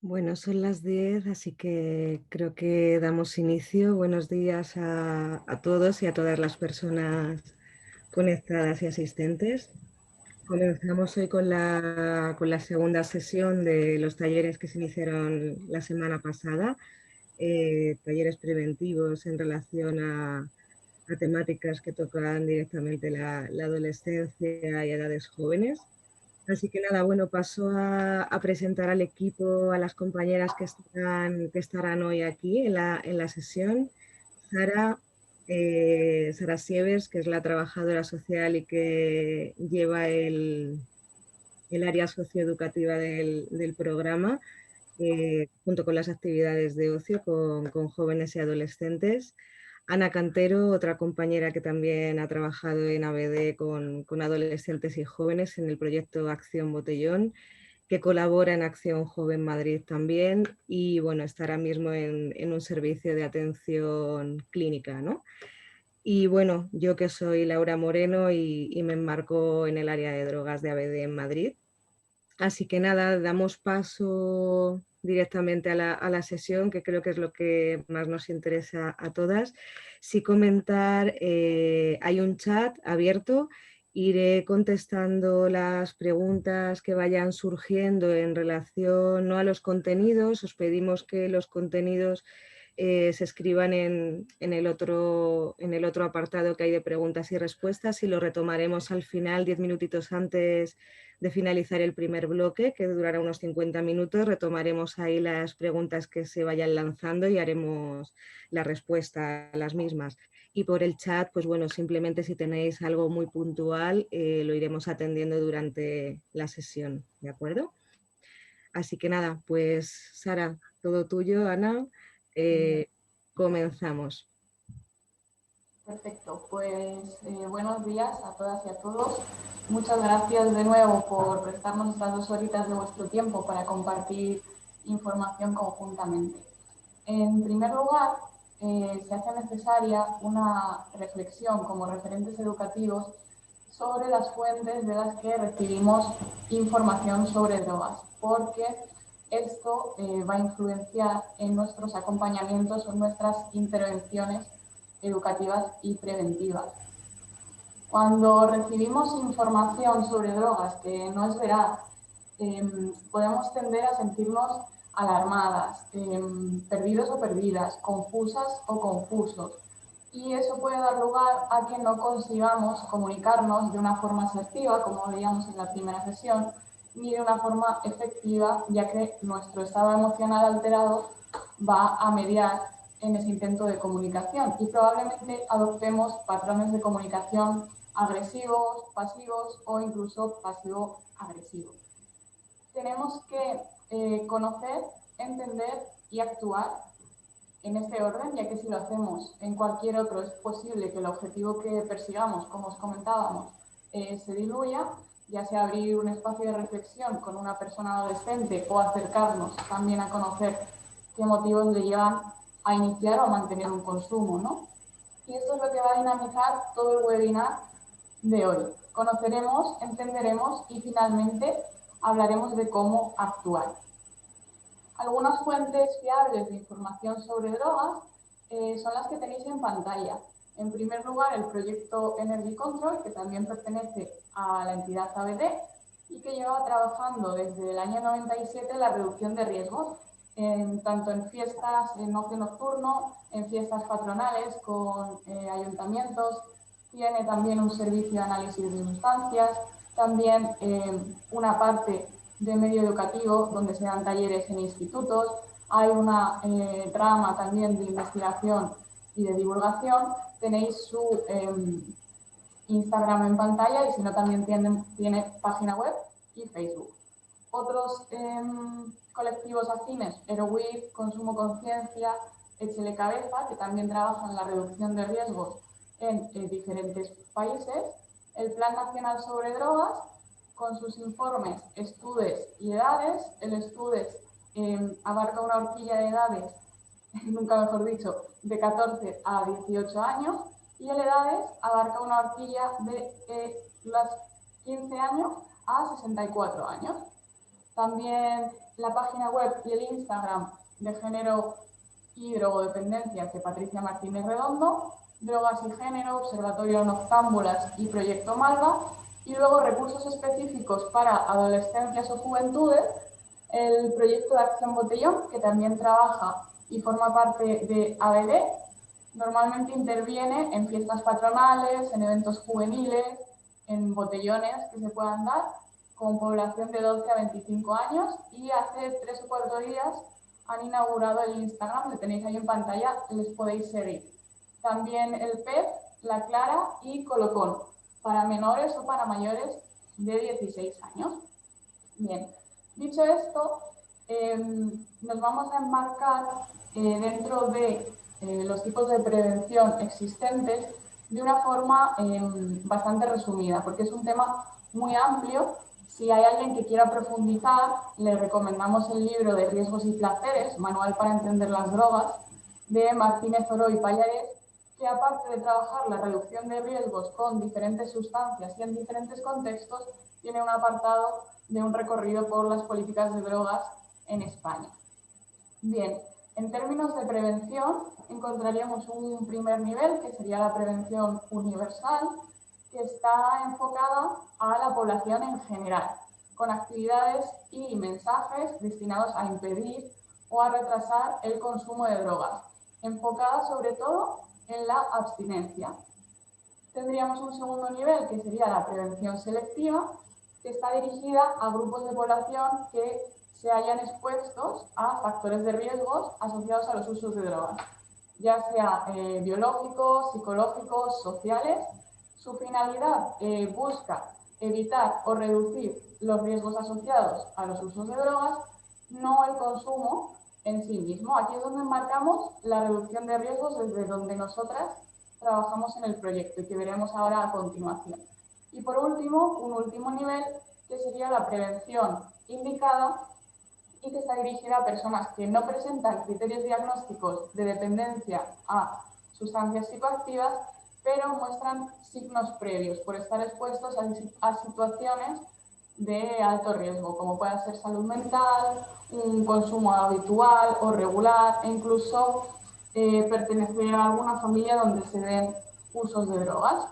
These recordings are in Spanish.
Bueno, son las 10, así que creo que damos inicio. Buenos días a todos y a todas las personas conectadas y asistentes. Comenzamos hoy con la segunda sesión de los talleres que se iniciaron la semana pasada, talleres preventivos en relación a temáticas que tocan directamente la adolescencia y edades jóvenes. Así que nada, bueno, paso a presentar al equipo, a las compañeras que estarán hoy aquí en la sesión. Sara, Sara Sievers, que es la trabajadora social y que lleva el área socioeducativa del programa, junto con las actividades de ocio con jóvenes y adolescentes. Ana Cantero, otra compañera que también ha trabajado en ABD con adolescentes y jóvenes en el proyecto Acción Botellón, que colabora en Acción Joven Madrid también y bueno, está ahora mismo en un servicio de atención clínica, ¿no? Y bueno, yo que soy Laura Moreno y me enmarco en el área de drogas de ABD en Madrid. Así que nada, damos paso directamente a la sesión, que creo que es lo que más nos interesa a todas. Sí comentar, hay un chat abierto, iré contestando las preguntas que vayan surgiendo en relación no a los contenidos. Os pedimos que los contenidos se escriban en el otro apartado que hay de preguntas y respuestas y lo retomaremos al final, 10 minutitos antes de finalizar el primer bloque, que durará unos 50 minutos. Retomaremos ahí las preguntas que se vayan lanzando y haremos la respuesta a las mismas. Y por el chat, pues bueno, simplemente si tenéis algo muy puntual, lo iremos atendiendo durante la sesión, ¿de acuerdo? Así que nada, pues Sara, todo tuyo, Ana. Genial. Eh, Comenzamos. Perfecto, pues buenos días a todas y a todos. Muchas gracias de nuevo por prestarnos estas 2 horitas de vuestro tiempo para compartir información conjuntamente. En primer lugar, se hace necesaria una reflexión como referentes educativos sobre las fuentes de las que recibimos información sobre drogas, porque esto va a influenciar en nuestros acompañamientos o en nuestras intervenciones educativas y preventivas. Cuando recibimos información sobre drogas que no es veraz, podemos tender a sentirnos alarmadas, perdidos o perdidas, confusas o confusos. Y eso puede dar lugar a que no consigamos comunicarnos de una forma asertiva, como veíamos en la primera sesión, ni de una forma efectiva, ya que nuestro estado emocional alterado va a mediar en ese intento de comunicación y probablemente adoptemos patrones de comunicación agresivos, pasivos o incluso pasivo-agresivos. Tenemos que conocer, entender y actuar en este orden, ya que si lo hacemos en cualquier otro es posible que el objetivo que persigamos, como os comentábamos, se diluya, ya sea abrir un espacio de reflexión con una persona adolescente o acercarnos también a conocer qué motivos le llevan a iniciar o a mantener un consumo, ¿no? Y esto es lo que va a dinamizar todo el webinar de hoy. Conoceremos, entenderemos y finalmente hablaremos de cómo actuar. Algunas fuentes fiables de información sobre drogas son las que tenéis en pantalla. En primer lugar, el proyecto Energy Control, que también pertenece a la entidad ABD y que lleva trabajando desde el año 97 la reducción de riesgos, tanto en fiestas, en ocio nocturno, en fiestas patronales con ayuntamientos. Tiene también un servicio de análisis de sustancias, también una parte de medio educativo donde se dan talleres en institutos. Hay una rama también de investigación y de divulgación. Tenéis su Instagram en pantalla y si no también tiene página web y Facebook. Otros colectivos afines, EROWIF, Consumo Conciencia, Échele Cabeza, que también trabajan en la reducción de riesgos en diferentes países. El Plan Nacional sobre Drogas, con sus informes Estudes y Edades. El Estudes abarca una horquilla de edades, nunca mejor dicho, de 14 a 18 años, y el Edades abarca una horquilla de los 15 años a 64 años. También la página web y el Instagram de Género y Drogodependencias de Patricia Martínez Redondo, Drogas y Género, Observatorio Noctámbulas y Proyecto Malva, y luego recursos específicos para adolescencias o juventudes, el proyecto de Acción Botellón, que también trabaja y forma parte de ABD. Normalmente interviene en fiestas patronales, en eventos juveniles, en botellones que se puedan dar, con población de 12 a 25 años, y hace 3 o 4 días han inaugurado el Instagram, lo tenéis ahí en pantalla, les podéis seguir. También el PEP, La Clara y Colocón, para menores o para mayores de 16 años. Bien, dicho esto, nos vamos a enmarcar dentro de los tipos de prevención existentes de una forma bastante resumida, porque es un tema muy amplio. Si hay alguien que quiera profundizar, le recomendamos el libro de Riesgos y Placeres, Manual para entender las drogas, de Martínez Oro y Pallares, que aparte de trabajar la reducción de riesgos con diferentes sustancias y en diferentes contextos, tiene un apartado de un recorrido por las políticas de drogas en España. Bien, en términos de prevención, encontraríamos un primer nivel, que sería la prevención universal, que está enfocada a la población en general, con actividades y mensajes destinados a impedir o a retrasar el consumo de drogas, enfocada sobre todo en la abstinencia. Tendríamos un segundo nivel, que sería la prevención selectiva, que está dirigida a grupos de población que se hayan expuestos a factores de riesgos asociados a los usos de drogas, ya sea biológicos, psicológicos, sociales. Su finalidad busca evitar o reducir los riesgos asociados a los usos de drogas, no el consumo en sí mismo. Aquí es donde enmarcamos la reducción de riesgos, desde donde nosotras trabajamos en el proyecto y que veremos ahora a continuación. Y por último, un último nivel, que sería la prevención indicada, y que está dirigida a personas que no presentan criterios diagnósticos de dependencia a sustancias psicoactivas, pero muestran signos previos por estar expuestos a situaciones de alto riesgo, como puede ser salud mental, un consumo habitual o regular, e incluso pertenecer a alguna familia donde se den usos de drogas.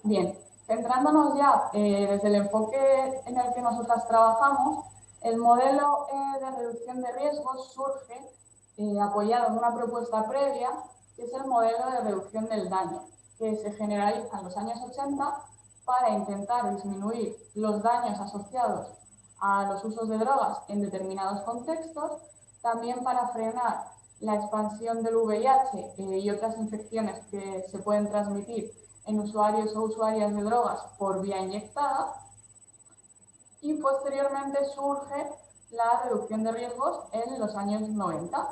Bien, centrándonos ya desde el enfoque en el que nosotras trabajamos, el modelo de reducción de riesgos surge apoyado en una propuesta previa, que es el modelo de reducción del daño, que se generaliza en los años 80 para intentar disminuir los daños asociados a los usos de drogas en determinados contextos, también para frenar la expansión del VIH y otras infecciones que se pueden transmitir en usuarios o usuarias de drogas por vía inyectada, y posteriormente surge la reducción de riesgos en los años 90,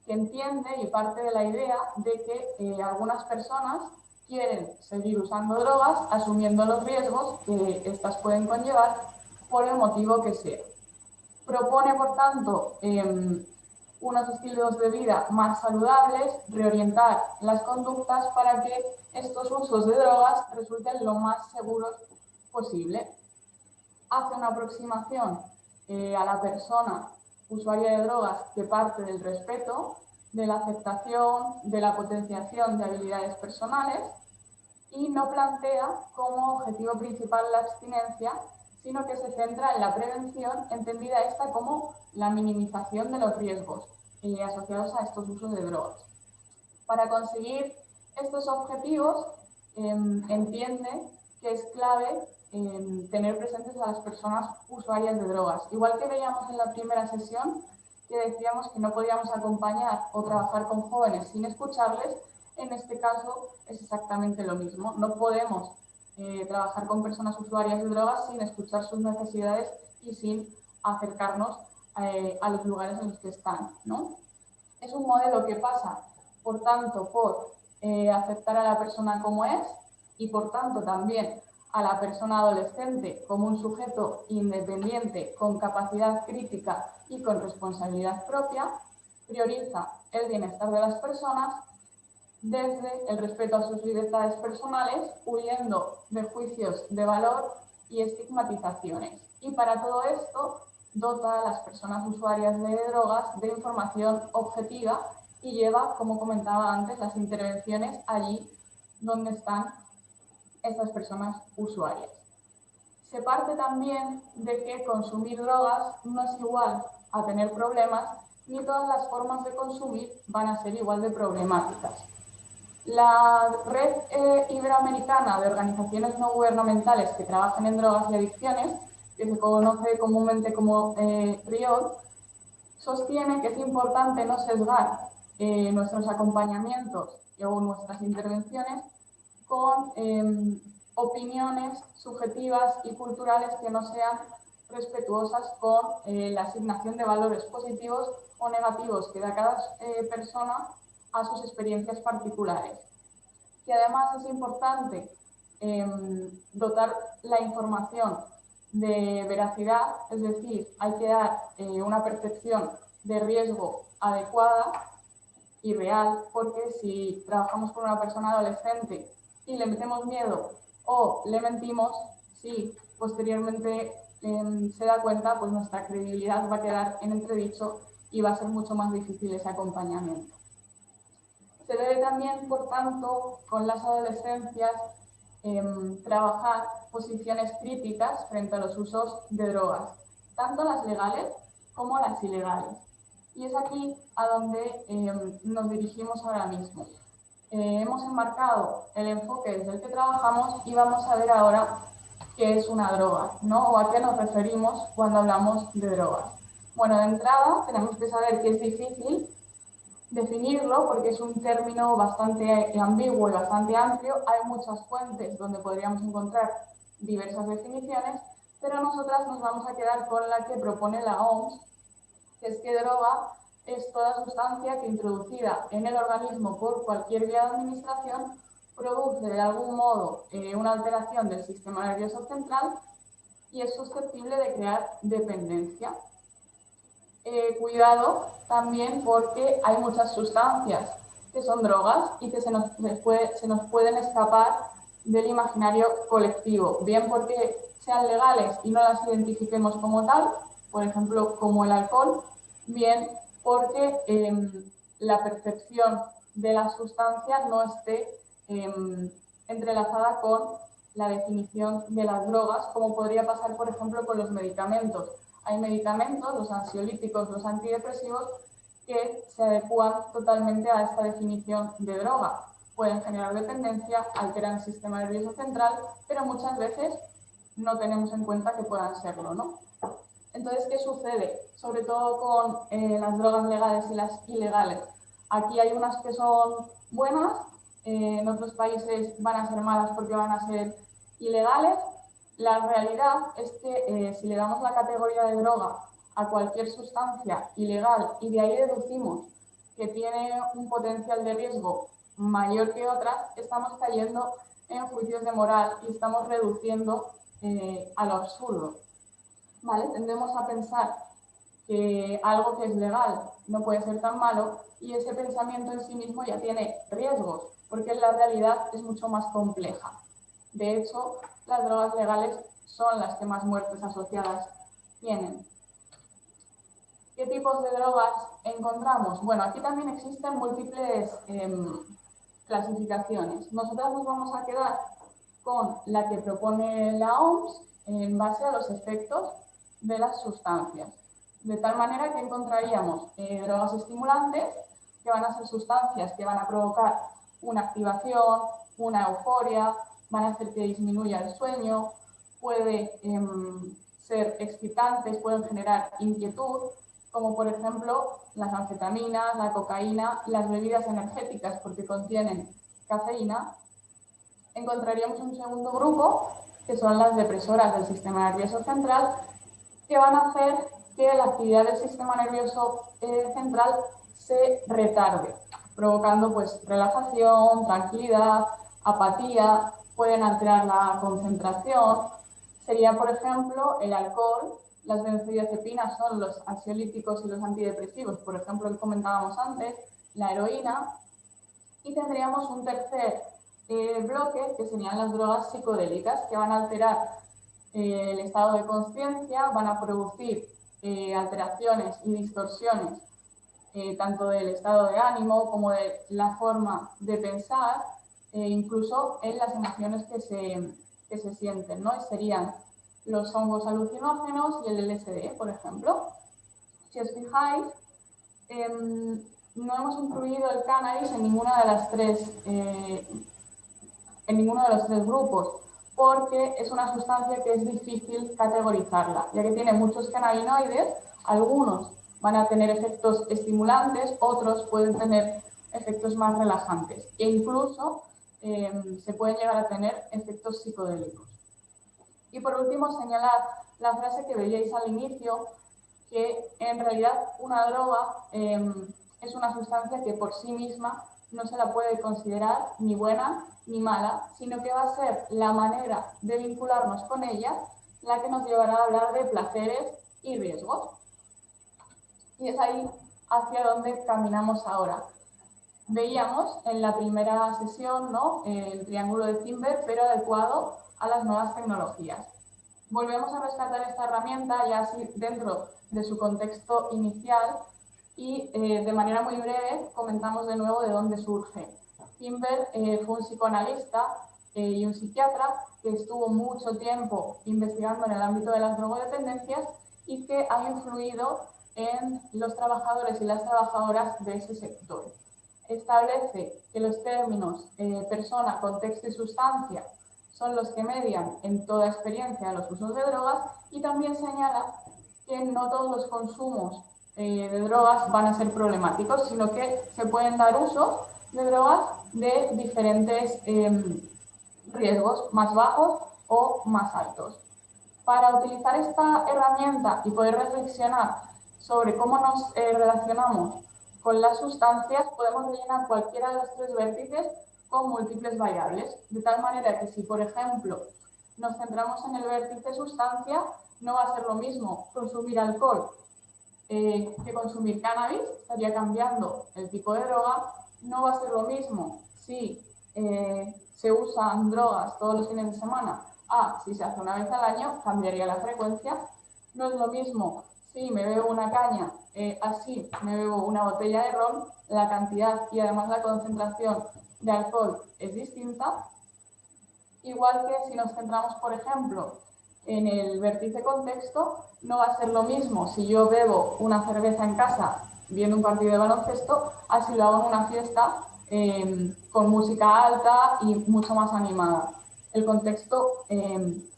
que entiende y parte de la idea de que algunas personas quieren seguir usando drogas asumiendo los riesgos que éstas pueden conllevar por el motivo que sea. Propone, por tanto, unos estilos de vida más saludables, reorientar las conductas para que estos usos de drogas resulten lo más seguros posible. Hace una aproximación a la persona usuaria de drogas que parte del respeto, de la aceptación, de la potenciación de habilidades personales, y no plantea como objetivo principal la abstinencia, sino que se centra en la prevención, entendida esta como la minimización de los riesgos asociados a estos usos de drogas. Para conseguir estos objetivos, entiende que es clave tener presentes a las personas usuarias de drogas. Igual que veíamos en la primera sesión, que decíamos que no podíamos acompañar o trabajar con jóvenes sin escucharles, en este caso es exactamente lo mismo. No podemos trabajar con personas usuarias de drogas sin escuchar sus necesidades y sin acercarnos a los lugares en los que están, ¿no? Es un modelo que pasa, por tanto, por aceptar a la persona como es, y por tanto también a la persona adolescente como un sujeto independiente con capacidad crítica y con responsabilidad propia. Prioriza el bienestar de las personas desde el respeto a sus libertades personales, huyendo de juicios de valor y estigmatizaciones. Y para todo esto dota a las personas usuarias de drogas de información objetiva y lleva, como comentaba antes, las intervenciones allí donde están estas personas usuarias. Se parte también de que consumir drogas no es igual a tener problemas, ni todas las formas de consumir van a ser igual de problemáticas. La Red Iberoamericana de Organizaciones No Gubernamentales que trabajan en drogas y adicciones, que se conoce comúnmente como RIOD, sostiene que es importante no sesgar nuestros acompañamientos o nuestras intervenciones con opiniones subjetivas y culturales que no sean respetuosas con la asignación de valores positivos o negativos que da cada persona a sus experiencias particulares. Y además es importante dotar la información de veracidad, es decir, hay que dar una percepción de riesgo adecuada y real, porque si trabajamos con una persona adolescente y le metemos miedo o le mentimos, si posteriormente se da cuenta, pues nuestra credibilidad va a quedar en entredicho y va a ser mucho más difícil ese acompañamiento. Se debe también, por tanto, con las adolescencias trabajar posiciones críticas frente a los usos de drogas, tanto las legales como las ilegales. Y es aquí a donde nos dirigimos ahora mismo. Hemos enmarcado el enfoque desde el que trabajamos y vamos a ver ahora qué es una droga, ¿no? O a qué nos referimos cuando hablamos de drogas. Bueno, de entrada tenemos que saber que es difícil definirlo porque es un término bastante ambiguo y bastante amplio. Hay muchas fuentes donde podríamos encontrar diversas definiciones, pero nosotras nos vamos a quedar con la que propone la OMS, que es que droga es toda sustancia que introducida en el organismo por cualquier vía de administración produce de algún modo una alteración del sistema nervioso central y es susceptible de crear dependencia. Cuidado también porque hay muchas sustancias que son drogas y que se nos pueden escapar del imaginario colectivo, bien porque sean legales y no las identifiquemos como tal, por ejemplo, como el alcohol, bien porque la percepción de la sustancia no esté entrelazada con la definición de las drogas, como podría pasar, por ejemplo, con los medicamentos. Hay medicamentos, los ansiolíticos, los antidepresivos, que se adecúan totalmente a esta definición de droga. Pueden generar dependencia, alteran el sistema nervioso central, pero muchas veces no tenemos en cuenta que puedan serlo, ¿no? Entonces, ¿qué sucede? Sobre todo con las drogas legales y las ilegales. Aquí hay unas que son buenas, en otros países van a ser malas porque van a ser ilegales. La realidad es que si le damos la categoría de droga a cualquier sustancia ilegal y de ahí deducimos que tiene un potencial de riesgo mayor que otras, estamos cayendo en juicios de moral y estamos reduciendo a lo absurdo. ¿Vale? Tendemos a pensar que algo que es legal no puede ser tan malo y ese pensamiento en sí mismo ya tiene riesgos, porque la realidad es mucho más compleja. De hecho, las drogas legales son las que más muertes asociadas tienen. ¿Qué tipos de drogas encontramos? Bueno, aquí también existen múltiples clasificaciones. Nosotros nos vamos a quedar con la que propone la OMS en base a los efectos de las sustancias. De tal manera que encontraríamos drogas estimulantes, que van a ser sustancias que van a provocar una activación, una euforia, van a hacer que disminuya el sueño, puede ser excitantes, pueden generar inquietud, como por ejemplo las anfetaminas, la cocaína, las bebidas energéticas porque contienen cafeína. Encontraríamos un segundo grupo, que son las depresoras del sistema nervioso central, que van a hacer que la actividad del sistema nervioso central se retarde, provocando pues relajación, tranquilidad, apatía, pueden alterar la concentración. Sería, por ejemplo, el alcohol, las benzodiazepinas son los ansiolíticos y los antidepresivos, por ejemplo, que comentábamos antes, la heroína, y tendríamos un tercer bloque, que serían las drogas psicodélicas, que van a alterar el estado de conciencia, van a producir alteraciones y distorsiones tanto del estado de ánimo como de la forma de pensar, incluso en las emociones que se sienten, ¿no? Y serían los hongos alucinógenos y el LSD, por ejemplo. Si os fijáis, no hemos incluido el cannabis en ninguna de las en ninguno de los tres grupos, porque es una sustancia que es difícil categorizarla, ya que tiene muchos cannabinoides, algunos van a tener efectos estimulantes, otros pueden tener efectos más relajantes e incluso se pueden llegar a tener efectos psicodélicos. Y por último, señalar la frase que veíais al inicio, que en realidad una droga es una sustancia que por sí misma no se la puede considerar ni buena ni mala, sino que va a ser la manera de vincularnos con ella la que nos llevará a hablar de placeres y riesgos. Y es ahí hacia donde caminamos ahora. Veíamos en la primera sesión, ¿no?, el triángulo de Timber, pero adecuado a las nuevas tecnologías. Volvemos a rescatar esta herramienta ya así dentro de su contexto inicial y de manera muy breve comentamos de nuevo de dónde surge. Timber fue un psicoanalista y un psiquiatra que estuvo mucho tiempo investigando en el ámbito de las drogodependencias y que ha influido en los trabajadores y las trabajadoras de ese sector. Establece que los términos persona, contexto y sustancia son los que median en toda experiencia los usos de drogas y también señala que no todos los consumos de drogas van a ser problemáticos, sino que se pueden dar usos de drogas de diferentes riesgos, más bajos o más altos. Para utilizar esta herramienta y poder reflexionar sobre cómo nos relacionamos con las sustancias, podemos rellenar cualquiera de los tres vértices con múltiples variables, de tal manera que si, por ejemplo, nos centramos en el vértice sustancia, no va a ser lo mismo consumir alcohol que consumir cannabis, estaría cambiando el tipo de droga. No va a ser lo mismo si se usan drogas todos los fines de semana si se hace una vez al año, cambiaría la frecuencia. No es lo mismo si me bebo una caña, así me bebo una botella de ron, la cantidad y además la concentración de alcohol es distinta. Igual que si nos centramos, por ejemplo, en el vértice contexto, no va a ser lo mismo si yo bebo una cerveza en casa viendo un partido de baloncesto, a si lo hago en una fiesta con música alta y mucho más animada. El contexto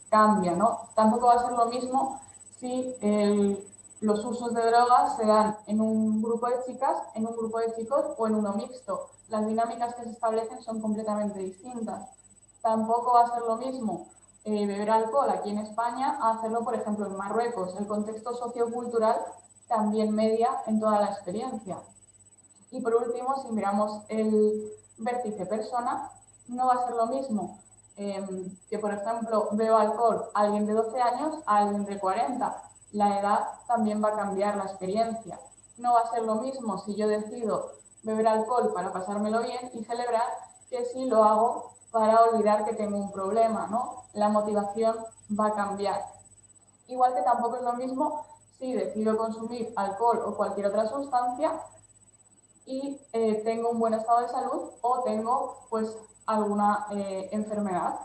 cambia, ¿no? Tampoco va a ser lo mismo si los usos de drogas se dan en un grupo de chicas, en un grupo de chicos o en uno mixto. Las dinámicas que se establecen son completamente distintas. Tampoco va a ser lo mismo beber alcohol aquí en España a hacerlo, por ejemplo, en Marruecos. El contexto sociocultural también media en toda la experiencia. Y por último, si miramos el vértice persona, no va a ser lo mismo que, por ejemplo, beba alcohol a alguien de 12 años a alguien de 40. La edad también va a cambiar la experiencia. No va a ser lo mismo si yo decido beber alcohol para pasármelo bien y celebrar que si lo hago para olvidar que tengo un problema, ¿no? La motivación va a cambiar. Igual que tampoco es lo mismo si decido consumir alcohol o cualquier otra sustancia y tengo un buen estado de salud o tengo pues alguna enfermedad.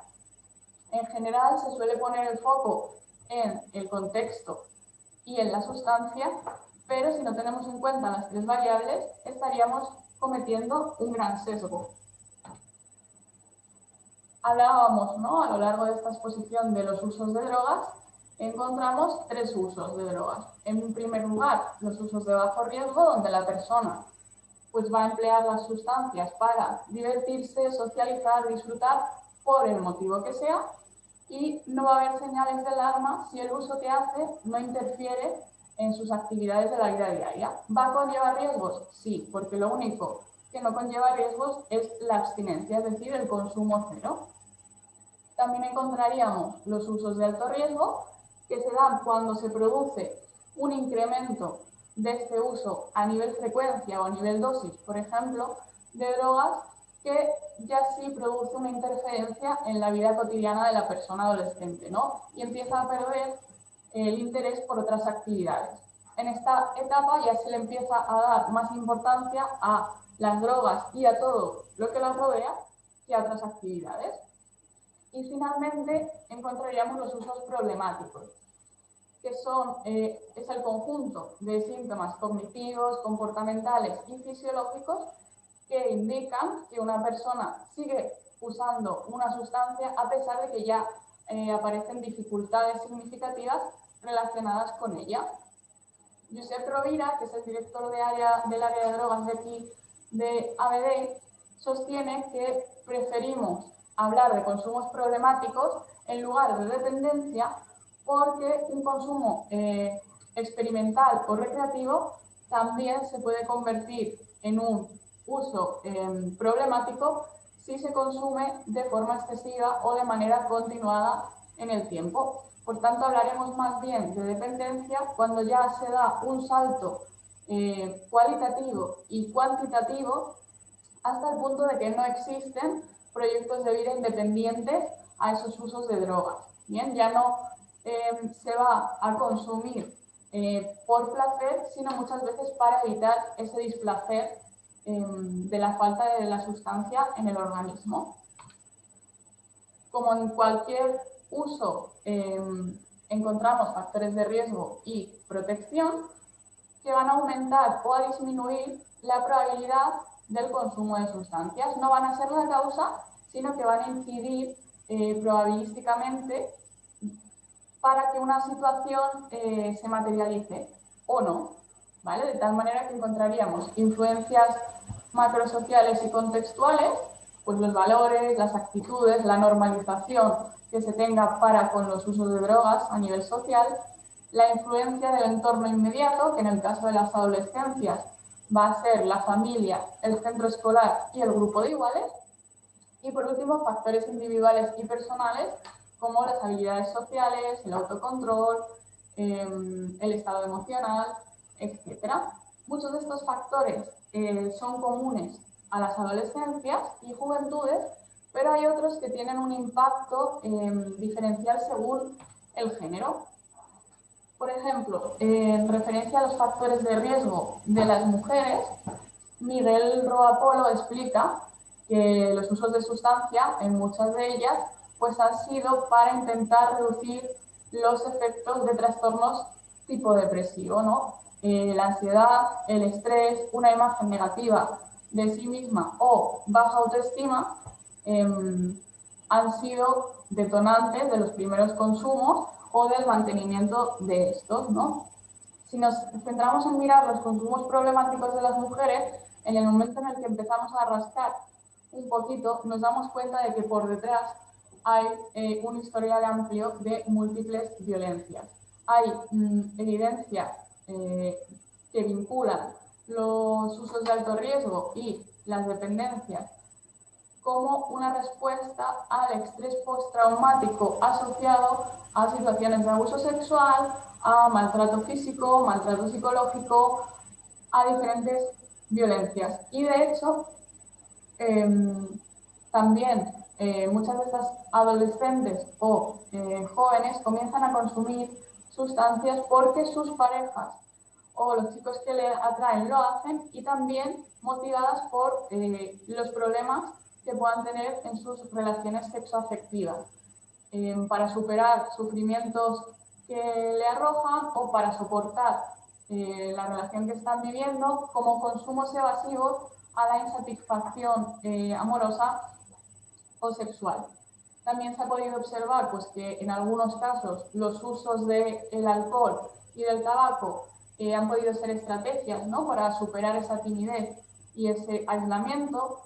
En general se suele poner el foco en el contexto y en la sustancia, pero si no tenemos en cuenta las tres variables estaríamos cometiendo un gran sesgo. Hablábamos, ¿no?, a lo largo de esta exposición de los usos de drogas. Encontramos tres usos de drogas. En primer lugar, los usos de bajo riesgo, donde la persona pues va a emplear las sustancias para divertirse, socializar, disfrutar, por el motivo que sea, y no va a haber señales de alarma si el uso que hace no interfiere en sus actividades de la vida diaria. ¿Va a conllevar riesgos? Sí, porque lo único que no conlleva riesgos es la abstinencia, es decir, el consumo cero. También encontraríamos los usos de alto riesgo, que se dan cuando se produce un incremento de este uso a nivel frecuencia o a nivel dosis, por ejemplo, de drogas, que ya sí produce una interferencia en la vida cotidiana de la persona adolescente, ¿no? Y empieza a perder el interés por otras actividades. en esta etapa ya se le empieza a dar más importancia a las drogas y a todo lo que las rodea que a otras actividades. Y finalmente encontraríamos los usos problemáticos, que es el conjunto de síntomas cognitivos, comportamentales y fisiológicos que indican que una persona sigue usando una sustancia a pesar de que ya aparecen dificultades significativas relacionadas con ella. Josep Rovira, que es el director del área de drogas de aquí de ABD, sostiene que preferimos hablar de consumos problemáticos en lugar de dependencia porque un consumo experimental o recreativo también se puede convertir en un uso problemático si se consume de forma excesiva o de manera continuada en el tiempo. Por tanto, hablaremos más bien de dependencia cuando ya se da un salto cualitativo y cuantitativo hasta el punto de que no existen proyectos de vida independientes a esos usos de drogas. Bien, ya no se va a consumir por placer, sino muchas veces para evitar ese displacer de la falta de la sustancia en el organismo. Como en cualquier uso, encontramos factores de riesgo y protección que van a aumentar o a disminuir la probabilidad del consumo de sustancias. No van a ser la causa, sino que van a incidir probabilísticamente para que una situación se materialice o no, ¿vale? De tal manera que encontraríamos influencias macrosociales y contextuales, pues los valores, las actitudes, la normalización que se tenga para con los usos de drogas a nivel social, la influencia del entorno inmediato, que en el caso de las adolescencias va a ser la familia, el centro escolar y el grupo de iguales, y por último, factores individuales y personales como las habilidades sociales, el autocontrol, el estado emocional, etc. Muchos de estos factores son comunes a las adolescencias y juventudes, pero hay otros que tienen un impacto diferencial según el género. Por ejemplo, en referencia a los factores de riesgo de las mujeres, Miguel Roapolo explica que los usos de sustancia, en muchas de ellas, pues han sido para intentar reducir los efectos de trastornos tipo depresivo, ¿no? La ansiedad, el estrés, una imagen negativa de sí misma o baja autoestima han sido detonantes de los primeros consumos o del mantenimiento de estos, ¿no? Si nos centramos en mirar los consumos problemáticos de las mujeres, en el momento en el que empezamos a rascar un poquito, nos damos cuenta de que por detrás hay un historial amplio de múltiples violencias. Hay evidencias que vinculan los usos de alto riesgo y las dependencias como una respuesta al estrés postraumático asociado a situaciones de abuso sexual, a maltrato físico, maltrato psicológico, a diferentes violencias. Y de hecho, también muchas de estas adolescentes o jóvenes comienzan a consumir sustancias porque sus parejas o los chicos que le atraen lo hacen, y también motivadas por los problemas que puedan tener en sus relaciones sexoafectivas, para superar sufrimientos que le arrojan o para soportar la relación que están viviendo, como consumos evasivos a la insatisfacción amorosa o sexual. También se ha podido observar pues, que en algunos casos los usos del alcohol y del tabaco han podido ser estrategias, ¿no?, para superar esa timidez y ese aislamiento.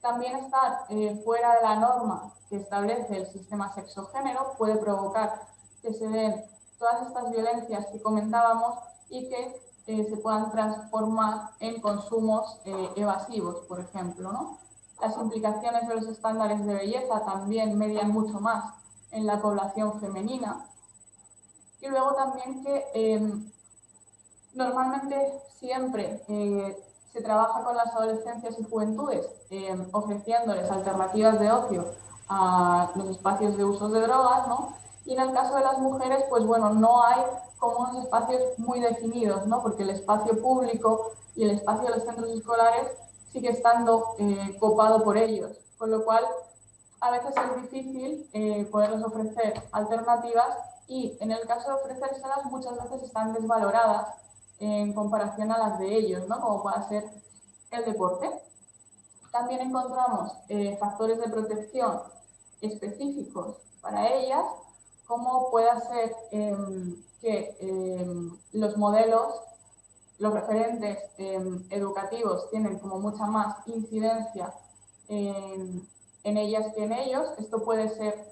También estar fuera de la norma que establece el sistema sexogénero puede provocar que se den todas estas violencias que comentábamos y que se puedan transformar en consumos evasivos, por ejemplo, ¿no? Las implicaciones de los estándares de belleza también median mucho más en la población femenina. Y luego también que normalmente siempre se trabaja con las adolescencias y juventudes ofreciéndoles alternativas de ocio a los espacios de uso de drogas, ¿no? Y en el caso de las mujeres, pues bueno, no hay como unos espacios muy definidos, ¿no? Porque el espacio público y el espacio de los centros escolares sigue estando copado por ellos, con lo cual a veces es difícil poderles ofrecer alternativas y en el caso de ofrecérselas muchas veces están desvaloradas en comparación a las de ellos, ¿no? Como pueda ser el deporte. También encontramos factores de protección específicos para ellas, como pueda ser que los modelos, los referentes educativos tienen como mucha más incidencia en ellas que en ellos. Esto puede ser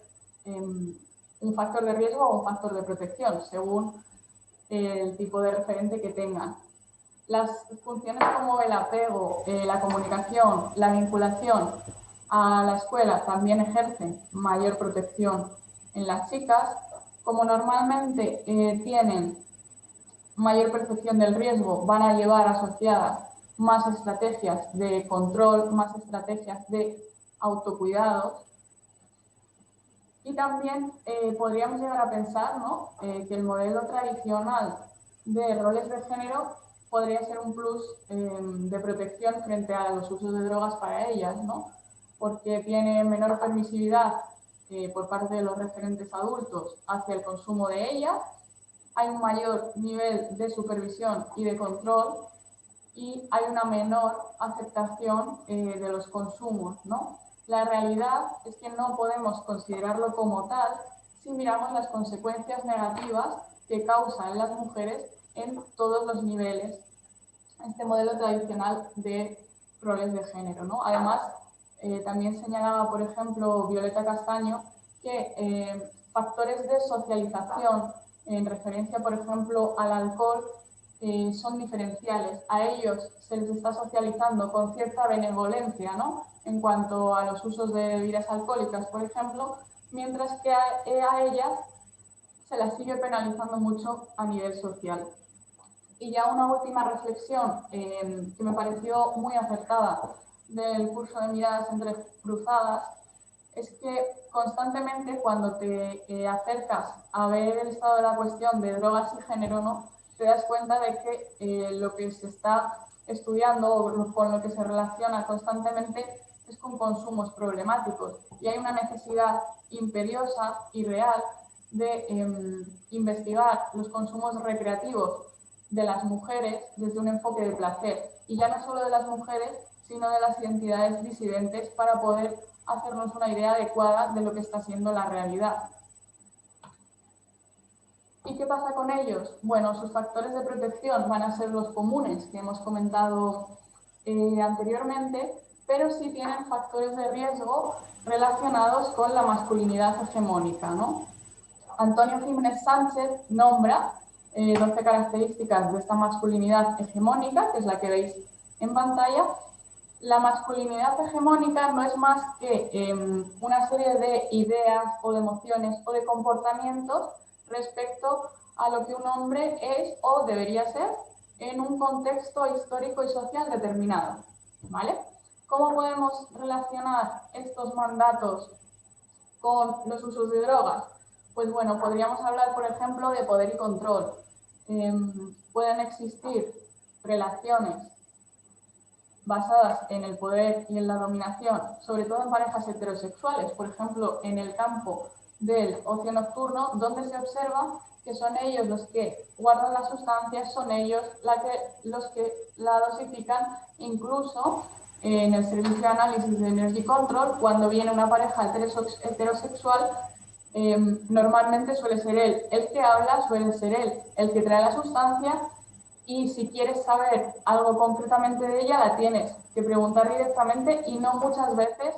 un factor de riesgo o un factor de protección, según el tipo de referente que tengan. Las funciones como el apego, la comunicación, la vinculación a la escuela también ejercen mayor protección en las chicas. Como normalmente tienen mayor percepción del riesgo, van a llevar asociadas más estrategias de control, más estrategias de autocuidado. Y también podríamos llegar a pensar, ¿no? Que el modelo tradicional de roles de género podría ser un plus de protección frente a los usos de drogas para ellas, ¿no? Porque tiene menor permisividad por parte de los referentes adultos hacia el consumo de ellas, hay un mayor nivel de supervisión y de control y hay una menor aceptación de los consumos, ¿no? La realidad es que no podemos considerarlo como tal si miramos las consecuencias negativas que causa en las mujeres en todos los niveles este modelo tradicional de roles de género, ¿no? Además, también señalaba, por ejemplo, Violeta Castaño, que factores de socialización en referencia, por ejemplo, al alcohol son diferenciales. A ellos se les está socializando con cierta benevolencia, ¿no? En cuanto a los usos de bebidas alcohólicas, por ejemplo, mientras que a ellas se las sigue penalizando mucho a nivel social. Y ya una última reflexión que me pareció muy acertada del curso de Miradas Entrecruzadas es que constantemente cuando te acercas a ver el estado de la cuestión de drogas y género, ¿no? Te das cuenta de que lo que se está estudiando o con lo que se relaciona constantemente es con consumos problemáticos y hay una necesidad imperiosa y real de investigar los consumos recreativos de las mujeres desde un enfoque de placer y ya no solo de las mujeres sino de las identidades disidentes para poder hacernos una idea adecuada de lo que está siendo la realidad. ¿Y qué pasa con ellos? Bueno, sus factores de protección van a ser los comunes que hemos comentado anteriormente, pero sí tienen factores de riesgo relacionados con la masculinidad hegemónica, ¿no? Antonio Jiménez Sánchez nombra 12 características de esta masculinidad hegemónica, que es la que veis en pantalla. La masculinidad hegemónica no es más que una serie de ideas o de emociones o de comportamientos respecto a lo que un hombre es o debería ser en un contexto histórico y social determinado, ¿vale? ¿Cómo podemos relacionar estos mandatos con los usos de drogas? Pues bueno, podríamos hablar, por ejemplo, de poder y control. Pueden existir relaciones basadas en el poder y en la dominación, sobre todo en parejas heterosexuales, por ejemplo, en el campo del ocio nocturno, donde se observa que son ellos los que guardan las sustancias, son ellos los que la dosifican, incluso en el servicio de análisis de Energy Control, cuando viene una pareja heterosexual, normalmente suele ser él el que habla, suele ser él el que trae la sustancia y si quieres saber algo concretamente de ella, la tienes que preguntar directamente y no muchas veces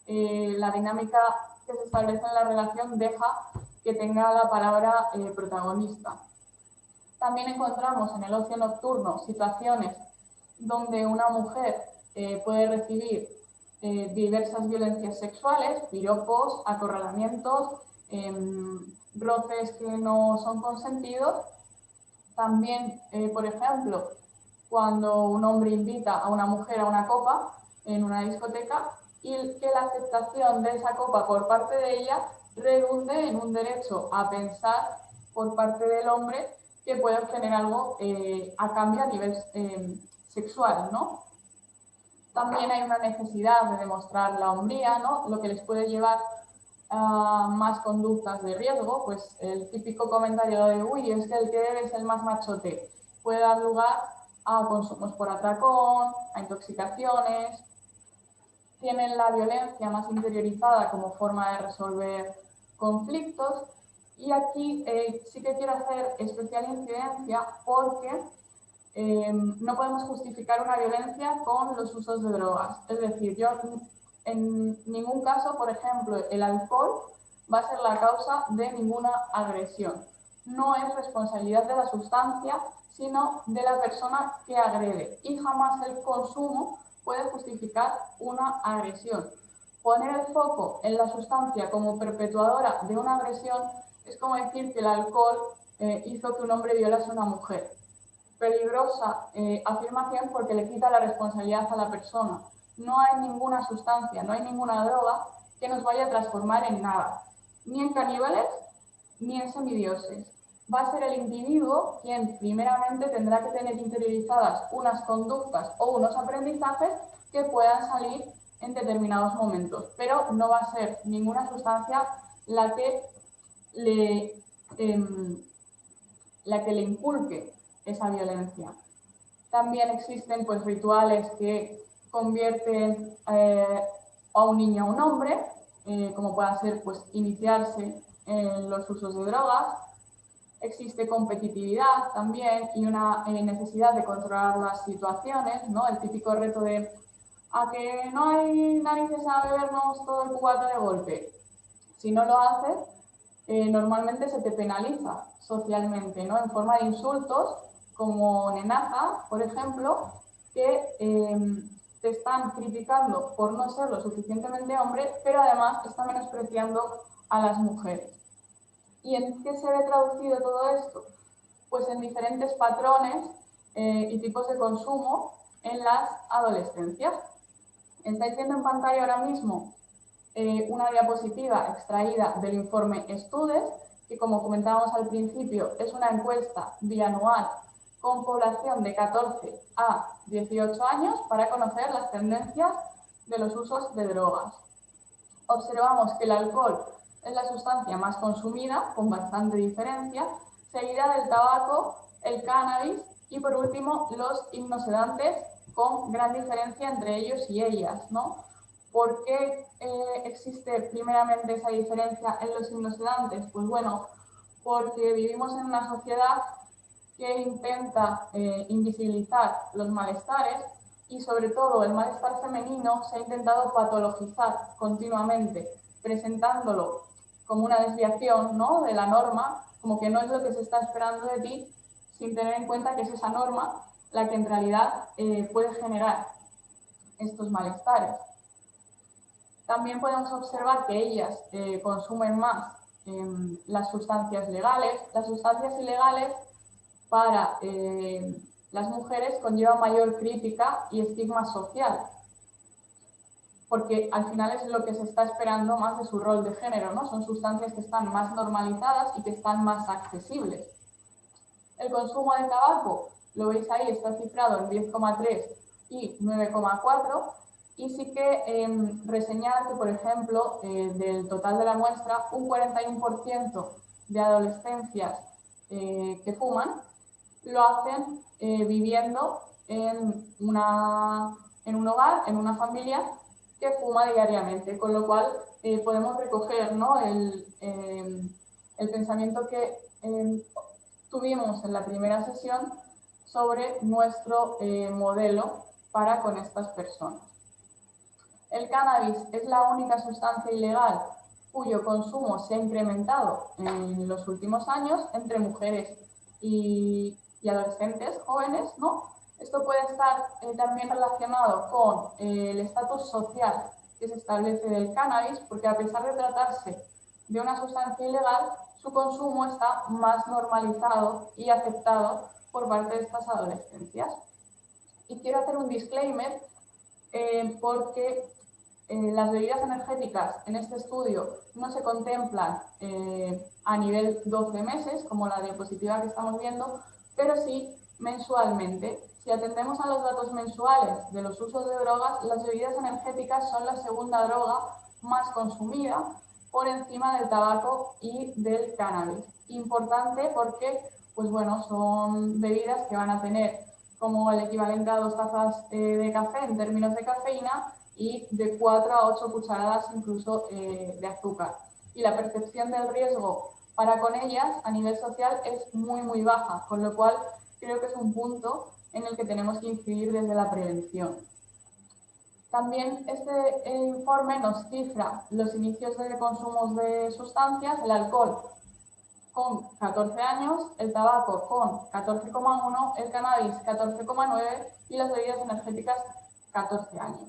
la dinámica que se establece en la relación deja que tenga la palabra protagonista. También encontramos en el ocio nocturno situaciones donde una mujer puede recibir diversas violencias sexuales, piropos, acorralamientos, roces que no son consentidos. También, por ejemplo, cuando un hombre invita a una mujer a una copa en una discoteca y que la aceptación de esa copa por parte de ella reduce en un derecho a pensar por parte del hombre que puede obtener algo a cambio a nivel sexual, ¿no? También hay una necesidad de demostrar la hombría, ¿no? Lo que les puede llevar a más conductas de riesgo, pues el típico comentario de uy, es que el que debe es el más machote, puede dar lugar a consumos por atracón, a intoxicaciones, tienen la violencia más interiorizada como forma de resolver conflictos. Y aquí sí que quiero hacer especial incidencia porque no podemos justificar una violencia con los usos de drogas. Es decir, yo en ningún caso, por ejemplo, el alcohol va a ser la causa de ninguna agresión. No es responsabilidad de la sustancia, sino de la persona que agrede. Y jamás el consumo puede justificar una agresión. Poner el foco en la sustancia como perpetuadora de una agresión es como decir que el alcohol hizo que un hombre violase a una mujer. Peligrosa afirmación porque le quita la responsabilidad a la persona. No hay ninguna sustancia, no hay ninguna droga que nos vaya a transformar en nada, ni en caníbales, ni en semidioses. Va a ser el individuo quien primeramente tendrá que tener interiorizadas unas conductas o unos aprendizajes que puedan salir en determinados momentos, pero no va a ser ninguna sustancia la que le inculque esa violencia. También existen pues, rituales que convierten a un niño a un hombre, como pueda ser pues, iniciarse en los usos de drogas. Existe competitividad también y una necesidad de controlar las situaciones, ¿no? El típico reto de a que no hay narices a bebernos todo el cubata de golpe. Si no lo haces, normalmente se te penaliza socialmente, ¿no? En forma de insultos, como nenaza, por ejemplo, que te están criticando por no ser lo suficientemente hombre, pero además están menospreciando a las mujeres. ¿Y en qué se ve traducido todo esto? Pues en diferentes patrones y tipos de consumo en las adolescencias. Estáis viendo en pantalla ahora mismo una diapositiva extraída del informe Estudes, que como comentábamos al principio es una encuesta bianual con población de 14 a 18 años para conocer las tendencias de los usos de drogas. Observamos que el alcohol es la sustancia más consumida, con bastante diferencia, seguida del tabaco, el cannabis y por último los hipnosedantes, con gran diferencia entre ellos y ellas, ¿no? ¿Por qué existe primeramente esa diferencia en los hipnosedantes? Pues bueno, porque vivimos en una sociedad que intenta invisibilizar los malestares y sobre todo el malestar femenino se ha intentado patologizar continuamente, presentándolo como una desviación, ¿no?, de la norma, como que no es lo que se está esperando de ti, sin tener en cuenta que es esa norma la que en realidad puede generar estos malestares. También podemos observar que ellas consumen más las sustancias legales. Las sustancias ilegales para las mujeres conlleva mayor crítica y estigma social, porque al final es lo que se está esperando más de su rol de género, ¿no? Son sustancias que están más normalizadas y que están más accesibles. El consumo de tabaco, lo veis ahí, está cifrado en 10,3 y 9,4, y sí que reseñar que, por ejemplo, del total de la muestra, un 41% de adolescencias que fuman lo hacen viviendo en un hogar, en una familia que fuma diariamente, con lo cual podemos recoger, ¿no?, el pensamiento que tuvimos en la primera sesión sobre nuestro modelo para con estas personas. El cannabis es la única sustancia ilegal cuyo consumo se ha incrementado en los últimos años entre mujeres y adolescentes jóvenes, ¿no? Esto puede estar también relacionado con el estatus social que se establece del cannabis, porque a pesar de tratarse de una sustancia ilegal, su consumo está más normalizado y aceptado por parte de estas adolescencias. Y quiero hacer un disclaimer porque las bebidas energéticas en este estudio no se contemplan a nivel 12 meses, como la diapositiva que estamos viendo, pero sí mensualmente. Si atendemos a los datos mensuales de los usos de drogas, las bebidas energéticas son la segunda droga más consumida por encima del tabaco y del cannabis. Importante porque, pues bueno, son bebidas que van a tener como el equivalente a 2 tazas de café en términos de cafeína y de 4 a 8 cucharadas incluso de azúcar. Y la percepción del riesgo para con ellas a nivel social es muy, muy baja, con lo cual creo que es un punto en el que tenemos que incidir desde la prevención. También este informe nos cifra los inicios de consumos de sustancias, el alcohol con 14 años, el tabaco con 14,1, el cannabis 14,9 y las bebidas energéticas 14 años.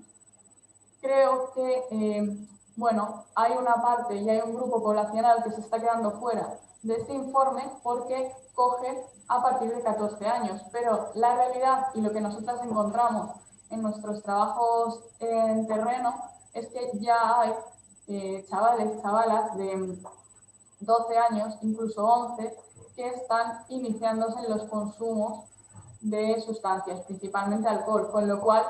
Creo que, bueno, hay una parte y hay un grupo poblacional que se está quedando fuera de este informe porque coge a partir de 14 años, pero la realidad y lo que nosotras encontramos en nuestros trabajos en terreno es que ya hay chavales, chavalas de 12 años, incluso 11, que están iniciándose en los consumos de sustancias, principalmente alcohol, con lo cual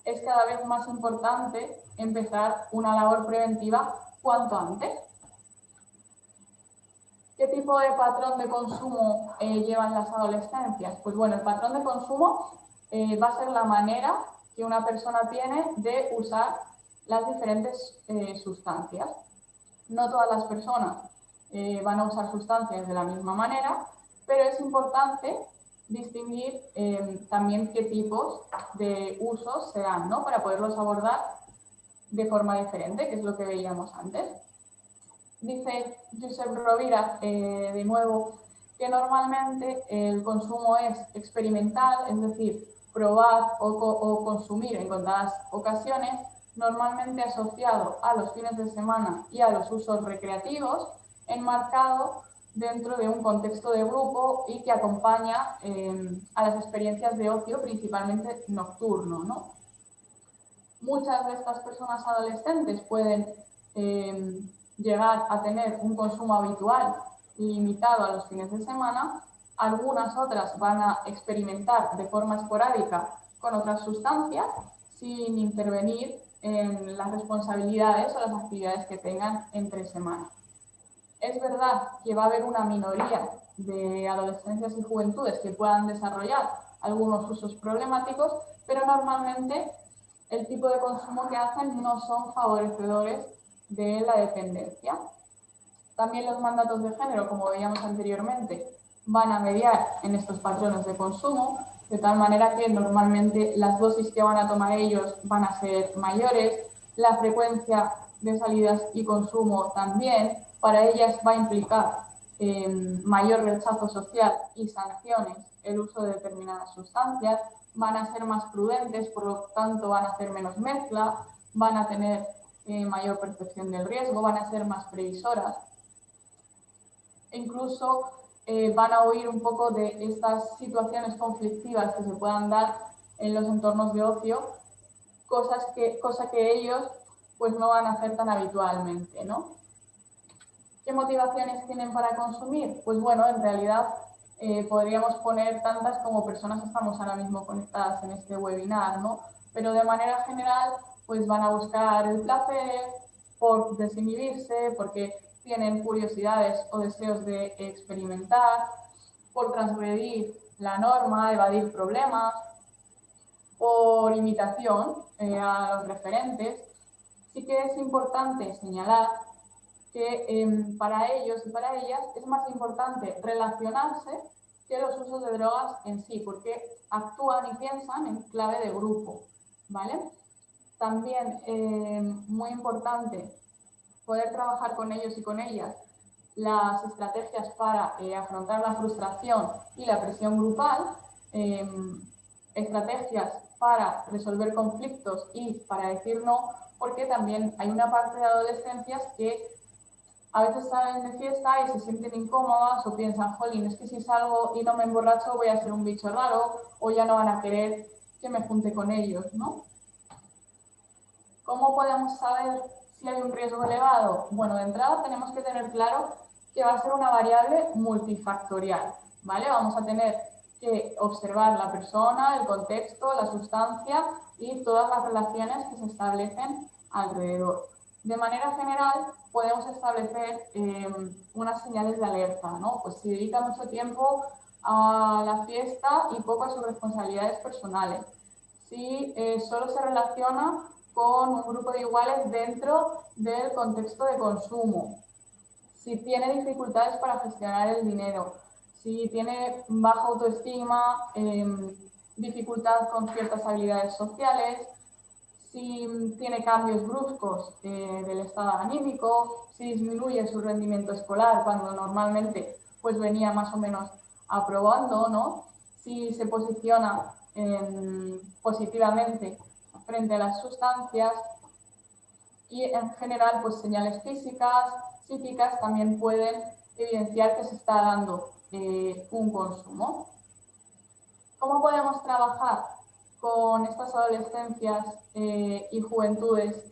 es cada vez más importante empezar una labor preventiva cuanto antes. ¿Qué tipo de patrón de consumo llevan las adolescencias? Pues bueno, el patrón de consumo va a ser la manera que una persona tiene de usar las diferentes sustancias. No todas las personas van a usar sustancias de la misma manera, pero es importante distinguir también qué tipos de usos se dan, ¿no? Para poderlos abordar de forma diferente, que es lo que veíamos antes. Dice Josep Rovira, de nuevo, que normalmente el consumo es experimental, es decir, probar o consumir en contadas ocasiones, normalmente asociado a los fines de semana y a los usos recreativos, enmarcado dentro de un contexto de grupo y que acompaña a las experiencias de ocio, principalmente nocturno, ¿no? Muchas de estas personas adolescentes pueden llegar a tener un consumo habitual limitado a los fines de semana. Algunas otras van a experimentar de forma esporádica con otras sustancias sin intervenir en las responsabilidades o las actividades que tengan entre semanas. Es verdad que va a haber una minoría de adolescencias y juventudes que puedan desarrollar algunos usos problemáticos, pero normalmente el tipo de consumo que hacen no son favorecedores de la dependencia. También los mandatos de género, como veíamos anteriormente, van a mediar en estos patrones de consumo, de tal manera que normalmente las dosis que van a tomar ellos van a ser mayores, la frecuencia de salidas y consumo también, para ellas va a implicar mayor rechazo social y sanciones el uso de determinadas sustancias, van a ser más prudentes, por lo tanto van a hacer menos mezcla, van a tener mayor percepción del riesgo, van a ser más previsoras. E incluso van a huir un poco de estas situaciones conflictivas que se puedan dar en los entornos de ocio, cosa que ellos pues no van a hacer tan habitualmente, ¿no? ¿Qué motivaciones tienen para consumir? Pues bueno, en realidad podríamos poner tantas como personas estamos ahora mismo conectadas en este webinar, ¿no? Pero de manera general, pues van a buscar el placer, por desinhibirse, porque tienen curiosidades o deseos de experimentar, por transgredir la norma, evadir problemas, por imitación a los referentes. Sí que es importante señalar que para ellos y para ellas es más importante relacionarse que los usos de drogas en sí, porque actúan y piensan en clave de grupo, ¿vale? También muy importante poder trabajar con ellos y con ellas las estrategias para afrontar la frustración y la presión grupal, estrategias para resolver conflictos y para decir no, porque también hay una parte de adolescencias que a veces salen de fiesta y se sienten incómodas o piensan, jolín, es que si salgo y no me emborracho voy a ser un bicho raro o ya no van a querer que me junte con ellos, ¿no? ¿Cómo podemos saber si hay un riesgo elevado? Bueno, de entrada tenemos que tener claro que va a ser una variable multifactorial, ¿vale? Vamos a tener que observar la persona, el contexto, la sustancia y todas las relaciones que se establecen alrededor. De manera general, podemos establecer unas señales de alerta, ¿no? Pues si dedica mucho tiempo a la fiesta y poco a sus responsabilidades personales. Si solo se relaciona con un grupo de iguales dentro del contexto de consumo, si tiene dificultades para gestionar el dinero, si tiene baja autoestima, dificultad con ciertas habilidades sociales, si tiene cambios bruscos del estado anímico, si disminuye su rendimiento escolar cuando normalmente pues venía más o menos aprobando, ¿no? Si se posiciona positivamente frente a las sustancias y en general pues señales físicas, psíquicas también pueden evidenciar que se está dando un consumo. ¿Cómo podemos trabajar con estas adolescencias y juventudes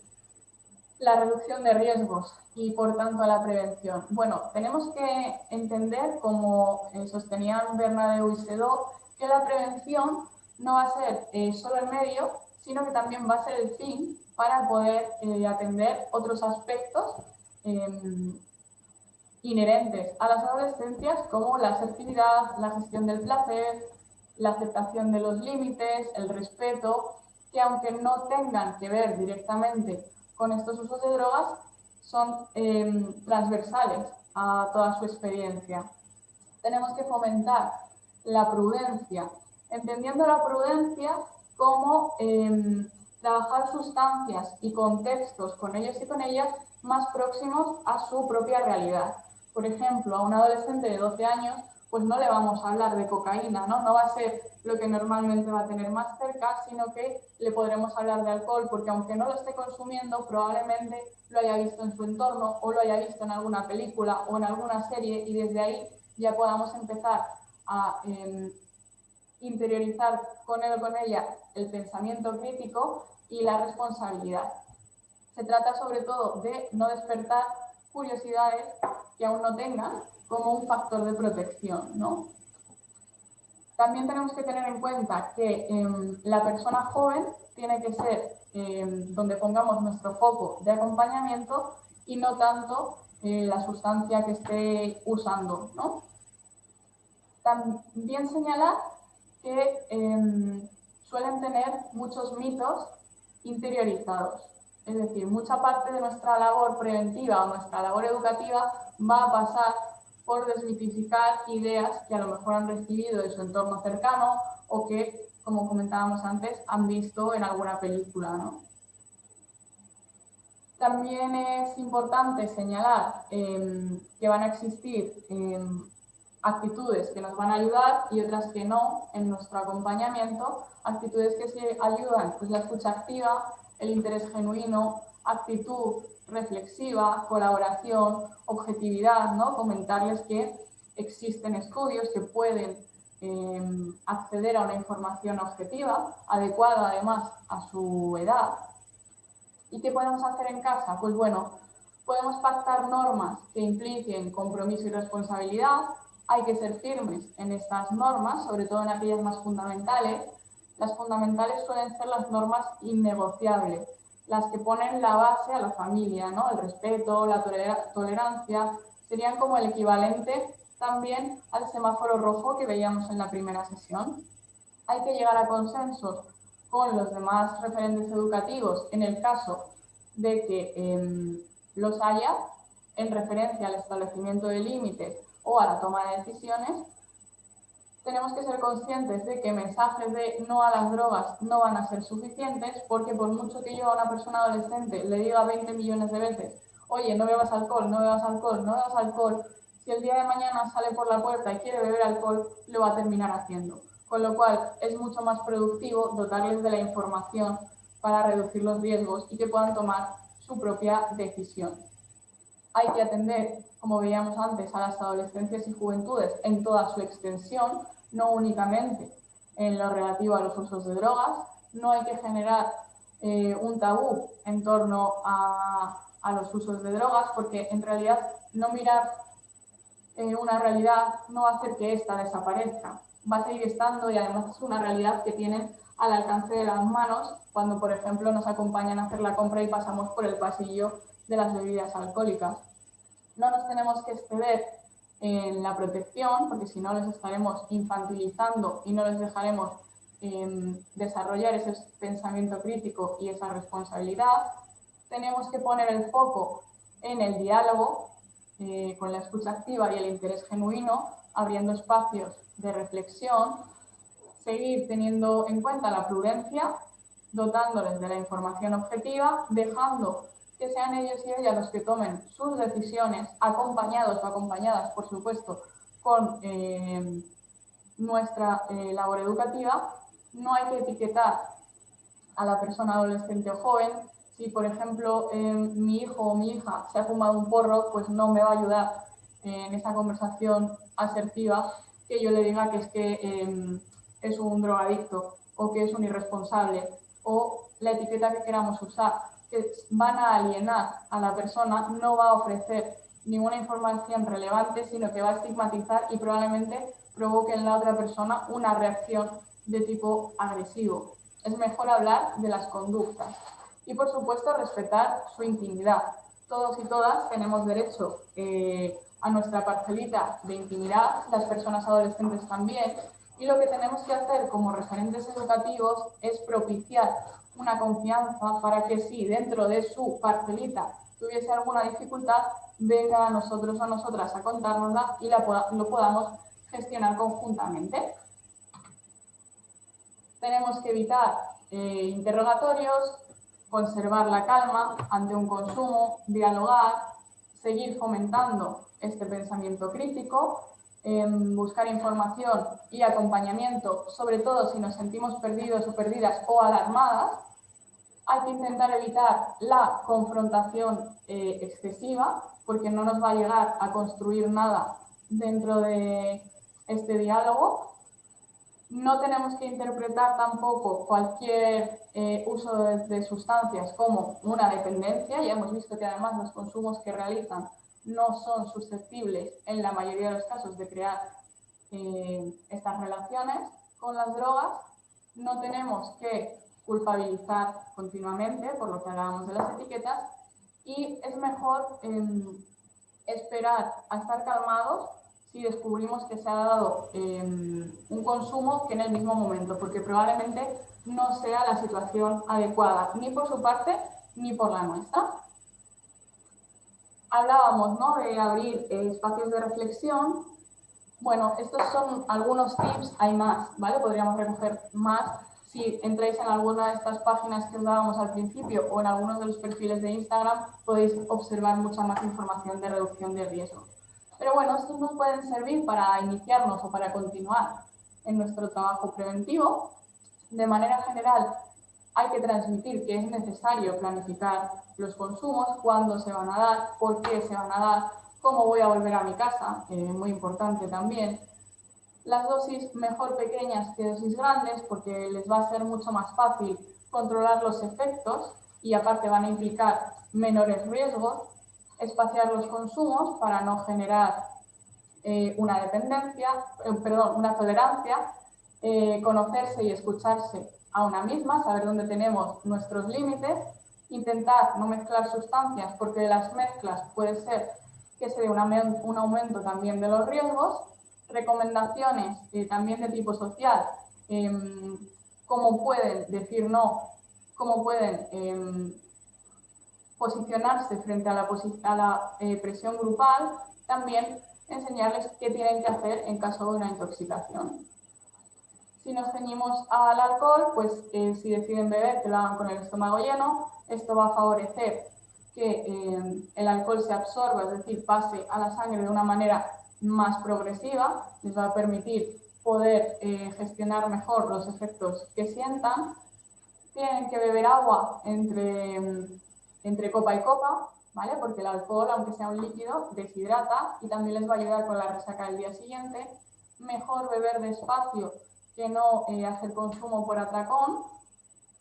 la reducción de riesgos y por tanto la prevención? Bueno, tenemos que entender, como sostenían Bernabeu y Sedó, que la prevención no va a ser solo el medio, sino que también va a ser el fin para poder atender otros aspectos inherentes a las adolescencias, como la asertividad, la gestión del placer, la aceptación de los límites, el respeto, que aunque no tengan que ver directamente con estos usos de drogas, son transversales a toda su experiencia. Tenemos que fomentar la prudencia, entendiendo la prudencia como trabajar sustancias y contextos con ellos y con ellas más próximos a su propia realidad. Por ejemplo, a un adolescente de 12 años, pues no le vamos a hablar de cocaína, ¿no? No va a ser lo que normalmente va a tener más cerca, sino que le podremos hablar de alcohol, porque aunque no lo esté consumiendo, probablemente lo haya visto en su entorno o lo haya visto en alguna película o en alguna serie, y desde ahí ya podamos empezar a interiorizar con él o con ella el pensamiento crítico y la responsabilidad. Se trata sobre todo de no despertar curiosidades que aún no tengan como un factor de protección, ¿no? También tenemos que tener en cuenta que la persona joven tiene que ser donde pongamos nuestro foco de acompañamiento y no tanto la sustancia que esté usando, ¿no? También señalar que suelen tener muchos mitos interiorizados. Es decir, mucha parte de nuestra labor preventiva o nuestra labor educativa va a pasar por desmitificar ideas que a lo mejor han recibido de su entorno cercano o que, como comentábamos antes, han visto en alguna película, ¿no? También es importante señalar que van a existir actitudes que nos van a ayudar y otras que no en nuestro acompañamiento. Actitudes que sí ayudan, pues la escucha activa, el interés genuino, actitud reflexiva, colaboración, objetividad, ¿no? Comentarles que existen estudios que pueden acceder a una información objetiva, adecuada además a su edad. ¿Y qué podemos hacer en casa? Pues bueno, podemos pactar normas que impliquen compromiso y responsabilidad. Hay que ser firmes en estas normas, sobre todo en aquellas más fundamentales. Las fundamentales suelen ser las normas innegociables, las que ponen la base a la familia, ¿no? El respeto, la tolerancia, serían como el equivalente también al semáforo rojo que veíamos en la primera sesión. Hay que llegar a consensos con los demás referentes educativos en el caso de que los haya, en referencia al establecimiento de límites o a la toma de decisiones. Tenemos que ser conscientes de que mensajes de no a las drogas no van a ser suficientes, porque por mucho que yo a una persona adolescente le diga 20 millones de veces, oye, no bebas alcohol, no bebas alcohol, no bebas alcohol, si el día de mañana sale por la puerta y quiere beber alcohol, lo va a terminar haciendo. Con lo cual es mucho más productivo dotarles de la información para reducir los riesgos y que puedan tomar su propia decisión. Hay que atender, como veíamos antes, a las adolescencias y juventudes en toda su extensión, no únicamente en lo relativo a los usos de drogas. No hay que generar un tabú en torno a los usos de drogas, porque en realidad no mirar una realidad no va a hacer que ésta desaparezca. Va a seguir estando y además es una realidad que tienen al alcance de las manos cuando, por ejemplo, nos acompañan a hacer la compra y pasamos por el pasillo de las bebidas alcohólicas. No nos tenemos que exceder en la protección, porque si no les estaremos infantilizando y no les dejaremos desarrollar ese pensamiento crítico y esa responsabilidad. Tenemos que poner el foco en el diálogo, con la escucha activa y el interés genuino, abriendo espacios de reflexión, seguir teniendo en cuenta la prudencia, dotándoles de la información objetiva, dejando que sean ellos y ellas los que tomen sus decisiones, acompañados o acompañadas, por supuesto, con nuestra labor educativa. No hay que etiquetar a la persona adolescente o joven. Si, por ejemplo, mi hijo o mi hija se ha fumado un porro, pues no me va a ayudar en esa conversación asertiva que yo le diga que es que es un drogadicto o que es un irresponsable, o la etiqueta que queramos usar, que van a alienar a la persona, no va a ofrecer ninguna información relevante, sino que va a estigmatizar y probablemente provoque en la otra persona una reacción de tipo agresivo. Es mejor hablar de las conductas y, por supuesto, respetar su intimidad. Todos y todas tenemos derecho a nuestra parcelita de intimidad, las personas adolescentes también, y lo que tenemos que hacer como referentes educativos es propiciar una confianza para que si dentro de su parcelita tuviese alguna dificultad, venga a nosotros o a nosotras a contárnosla y lo podamos gestionar conjuntamente. Tenemos que evitar interrogatorios, conservar la calma ante un consumo, dialogar, seguir fomentando este pensamiento crítico, buscar información y acompañamiento, sobre todo si nos sentimos perdidos o perdidas o alarmadas. Hay que intentar evitar la confrontación excesiva, porque no nos va a llegar a construir nada dentro de este diálogo. No tenemos que interpretar tampoco cualquier uso de sustancias como una dependencia. Ya hemos visto que además los consumos que realizan no son susceptibles en la mayoría de los casos de crear estas relaciones con las drogas. No tenemos que culpabilizar continuamente, por lo que hablábamos de las etiquetas, y es mejor esperar a estar calmados si descubrimos que se ha dado un consumo que en el mismo momento, porque probablemente no sea la situación adecuada, ni por su parte ni por la nuestra. Hablábamos, ¿no?, de abrir espacios de reflexión. Bueno, estos son algunos tips, hay más, ¿vale? Podríamos recoger más. Si entráis en alguna de estas páginas que os dábamos al principio o en algunos de los perfiles de Instagram, podéis observar mucha más información de reducción de riesgo. Pero bueno, estos nos pueden servir para iniciarnos o para continuar en nuestro trabajo preventivo. De manera general, hay que transmitir que es necesario planificar los consumos, cuándo se van a dar, por qué se van a dar, cómo voy a volver a mi casa, muy importante también. Las dosis mejor pequeñas que dosis grandes, porque les va a ser mucho más fácil controlar los efectos y aparte van a implicar menores riesgos. Espaciar los consumos para no generar una dependencia, una tolerancia, conocerse y escucharse a una misma, saber dónde tenemos nuestros límites, intentar no mezclar sustancias, porque de las mezclas puede ser que se dé un aumento también de los riesgos. Recomendaciones también de tipo social, cómo pueden decir no, cómo pueden posicionarse frente a la presión grupal, también enseñarles qué tienen que hacer en caso de una intoxicación. Si nos ceñimos al alcohol, pues si deciden beber, que lo hagan con el estómago lleno. Esto va a favorecer que el alcohol se absorba, es decir, pase a la sangre de una manera más progresiva, les va a permitir poder gestionar mejor los efectos que sientan. Tienen que beber agua entre copa y copa, ¿vale? Porque el alcohol, aunque sea un líquido, deshidrata y también les va a ayudar con la resaca del día siguiente. Mejor beber despacio que no hacer consumo por atracón,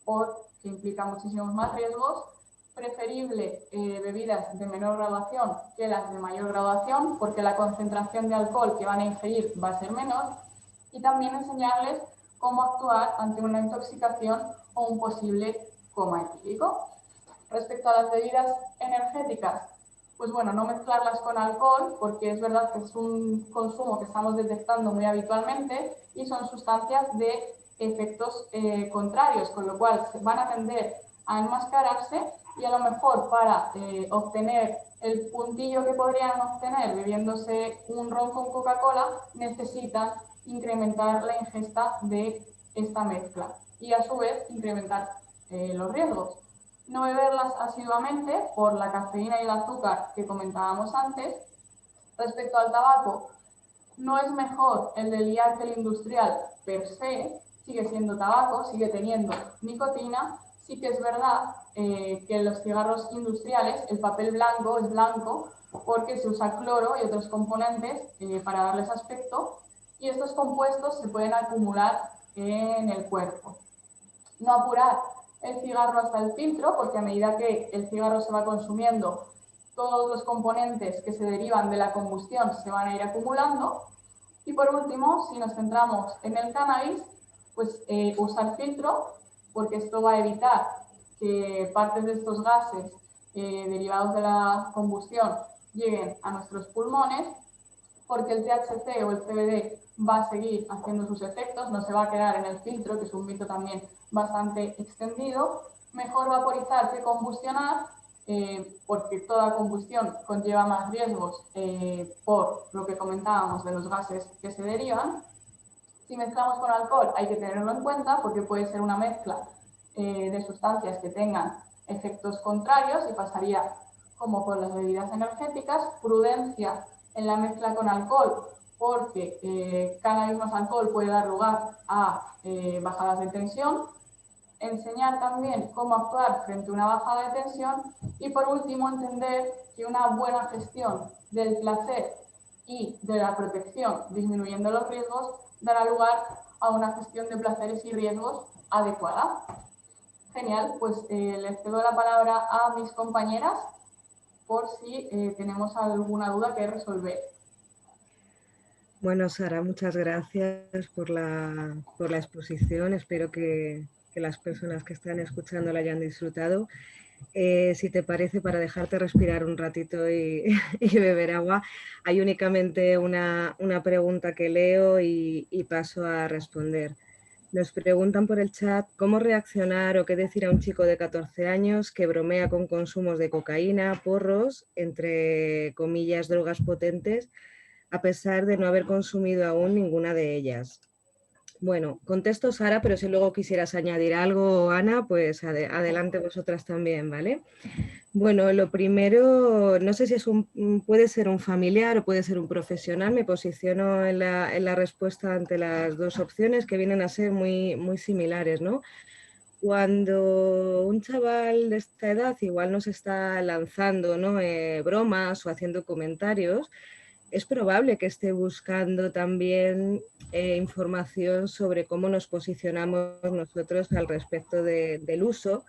por que implica muchísimos más riesgos, preferible bebidas de menor graduación que las de mayor graduación, porque la concentración de alcohol que van a ingerir va a ser menor, y también enseñarles cómo actuar ante una intoxicación o un posible coma etílico. Respecto a las bebidas energéticas, pues bueno, no mezclarlas con alcohol, porque es verdad que es un consumo que estamos detectando muy habitualmente y son sustancias de efectos contrarios, con lo cual van a tender a enmascararse y a lo mejor para obtener el puntillo que podrían obtener bebiéndose un ron con Coca-Cola, necesitan incrementar la ingesta de esta mezcla y a su vez incrementar los riesgos. No beberlas asiduamente por la cafeína y el azúcar que comentábamos antes. Respecto al tabaco, no es mejor el del IAR que el industrial per se, sigue siendo tabaco, sigue teniendo nicotina. Sí que es verdad que en los cigarros industriales el papel blanco es blanco porque se usa cloro y otros componentes para darles aspecto, y estos compuestos se pueden acumular en el cuerpo. No apurar el cigarro hasta el filtro, porque a medida que el cigarro se va consumiendo, todos los componentes que se derivan de la combustión se van a ir acumulando. Y por último, si nos centramos en el cannabis, pues usar filtro, porque esto va a evitar que partes de estos gases derivados de la combustión lleguen a nuestros pulmones, porque el THC o el CBD va a seguir haciendo sus efectos, no se va a quedar en el filtro, que es un mito también bastante extendido. Mejor vaporizar que combustionar, porque toda combustión conlleva más riesgos por lo que comentábamos de los gases que se derivan. Si mezclamos con alcohol hay que tenerlo en cuenta porque puede ser una mezcla de sustancias que tengan efectos contrarios y pasaría como con las bebidas energéticas. Prudencia en la mezcla con alcohol, porque cannabis más alcohol puede dar lugar a bajadas de tensión. Enseñar también cómo actuar frente a una bajada de tensión y por último entender que una buena gestión del placer y de la protección disminuyendo los riesgos dará lugar a una gestión de placeres y riesgos adecuada. Genial, pues les cedo la palabra a mis compañeras por si tenemos alguna duda que resolver. Bueno, Sara, muchas gracias por la exposición. Espero que las personas que están escuchando la hayan disfrutado. Si te parece, para dejarte respirar un ratito y, y beber agua, hay únicamente una pregunta que leo y paso a responder. Nos preguntan por el chat cómo reaccionar o qué decir a un chico de 14 años que bromea con consumos de cocaína, porros, entre comillas, drogas potentes, a pesar de no haber consumido aún ninguna de ellas. Bueno, contesto Sara, pero si luego quisieras añadir algo, Ana, pues adelante vosotras también, ¿vale? Bueno, lo primero, no sé si puede ser un familiar o puede ser un profesional, me posiciono en la respuesta ante las dos opciones que vienen a ser muy, muy similares, ¿no? Cuando un chaval de esta edad igual nos está lanzando, ¿no? Bromas o haciendo comentarios, es probable que esté buscando también información sobre cómo nos posicionamos nosotros al respecto del uso,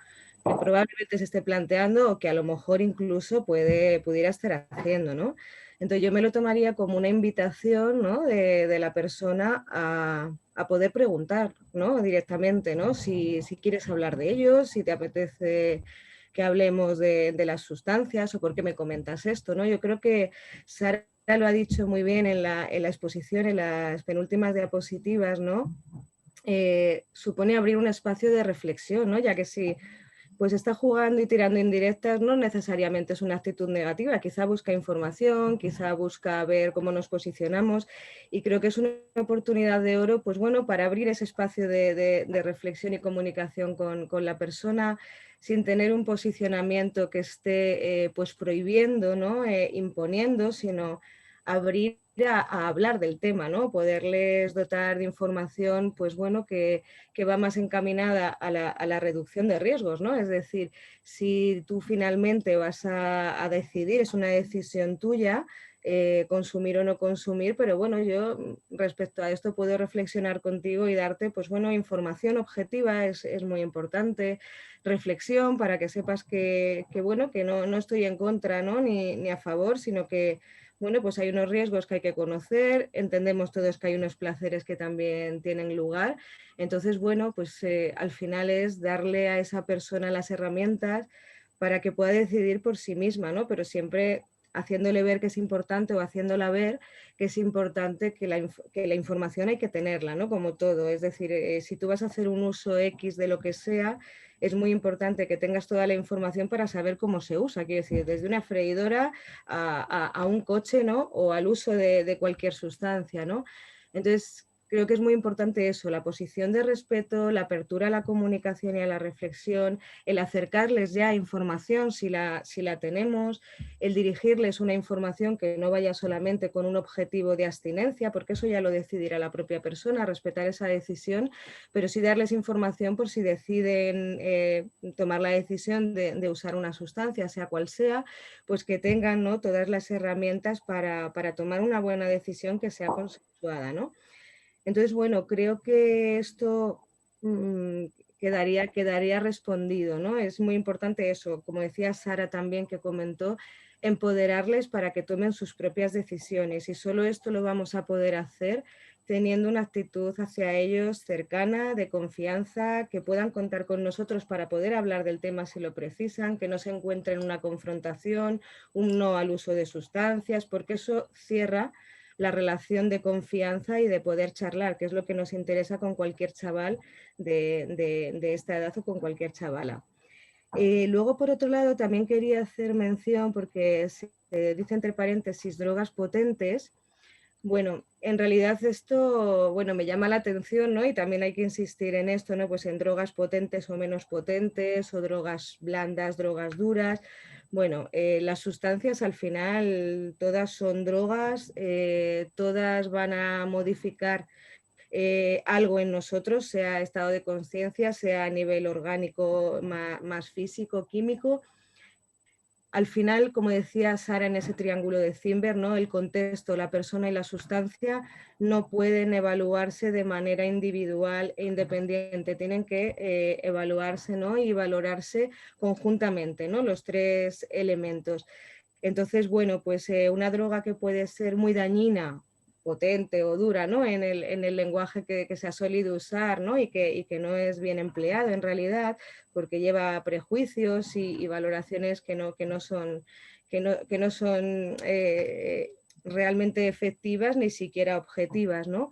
que probablemente se esté planteando o que a lo mejor incluso pudiera estar haciendo, ¿no? Entonces yo me lo tomaría como una invitación, ¿no? de la persona a poder preguntar, ¿no? Directamente, ¿no? Si quieres hablar de ellos, si te apetece que hablemos de las sustancias o por qué me comentas esto, ¿no? Yo creo que Sara lo ha dicho muy bien en la exposición, en las penúltimas diapositivas, ¿no? Supone abrir un espacio de reflexión, ¿no? Ya que si pues está jugando y tirando indirectas, no necesariamente es una actitud negativa, quizá busca información, quizá busca ver cómo nos posicionamos, y creo que es una oportunidad de oro, pues bueno, para abrir ese espacio de reflexión y comunicación con la persona, sin tener un posicionamiento que esté pues prohibiendo, ¿no? Imponiendo, sino abrir a hablar del tema, ¿no? Poderles dotar de información, pues bueno, que va más encaminada a la reducción de riesgos, ¿no? Es decir, si tú finalmente vas a decidir, es una decisión tuya, consumir o no consumir, pero bueno, yo respecto a esto puedo reflexionar contigo y darte, pues bueno, información objetiva es muy importante, reflexión para que sepas que bueno, que no estoy en contra, ¿no? Ni a favor, sino que bueno, pues hay unos riesgos que hay que conocer, entendemos todos que hay unos placeres que también tienen lugar. Entonces, bueno, pues al final es darle a esa persona las herramientas para que pueda decidir por sí misma, ¿no? Pero siempre haciéndole ver que es importante o haciéndola ver que es importante que la información hay que tenerla, ¿no? Como todo. Es decir, si tú vas a hacer un uso X de lo que sea, es muy importante que tengas toda la información para saber cómo se usa. Quiero decir, desde una freidora a un coche, ¿no? O al uso de cualquier sustancia, ¿no? Entonces, creo que es muy importante eso, la posición de respeto, la apertura a la comunicación y a la reflexión, el acercarles ya información si la tenemos, el dirigirles una información que no vaya solamente con un objetivo de abstinencia, porque eso ya lo decidirá la propia persona, respetar esa decisión, pero sí darles información por si deciden tomar la decisión de usar una sustancia, sea cual sea, pues que tengan, ¿no?, todas las herramientas para tomar una buena decisión que sea consensuada, ¿no? Entonces, bueno, creo que esto mm, quedaría respondido, ¿no? Es muy importante eso, como decía Sara también que comentó, empoderarles para que tomen sus propias decisiones y solo esto lo vamos a poder hacer teniendo una actitud hacia ellos cercana, de confianza, que puedan contar con nosotros para poder hablar del tema si lo precisan, que no se encuentren una confrontación, un no al uso de sustancias, porque eso cierra la relación de confianza y de poder charlar, que es lo que nos interesa con cualquier chaval de esta edad o con cualquier chavala. Luego, por otro lado, también quería hacer mención, porque se dice entre paréntesis drogas potentes. Bueno, en realidad esto, bueno, me llama la atención, ¿no? Y también hay que insistir en esto, ¿no? Pues en drogas potentes o menos potentes, o drogas blandas, drogas duras. Bueno, las sustancias al final todas son drogas, todas van a modificar algo en nosotros, sea estado de conciencia, sea a nivel orgánico, más físico, químico. Al final, como decía Sara en ese triángulo de Zimmer, ¿no?, el contexto, la persona y la sustancia no pueden evaluarse de manera individual e independiente, tienen que evaluarse, ¿no?, y valorarse conjuntamente, ¿no?, los tres elementos. Entonces, bueno, pues una droga que puede ser muy dañina, potente o dura, ¿no?, en el lenguaje que se ha solido usar, ¿no?, y que no es bien empleado en realidad, porque lleva prejuicios y valoraciones que no son, que no son realmente efectivas ni siquiera objetivas, ¿no?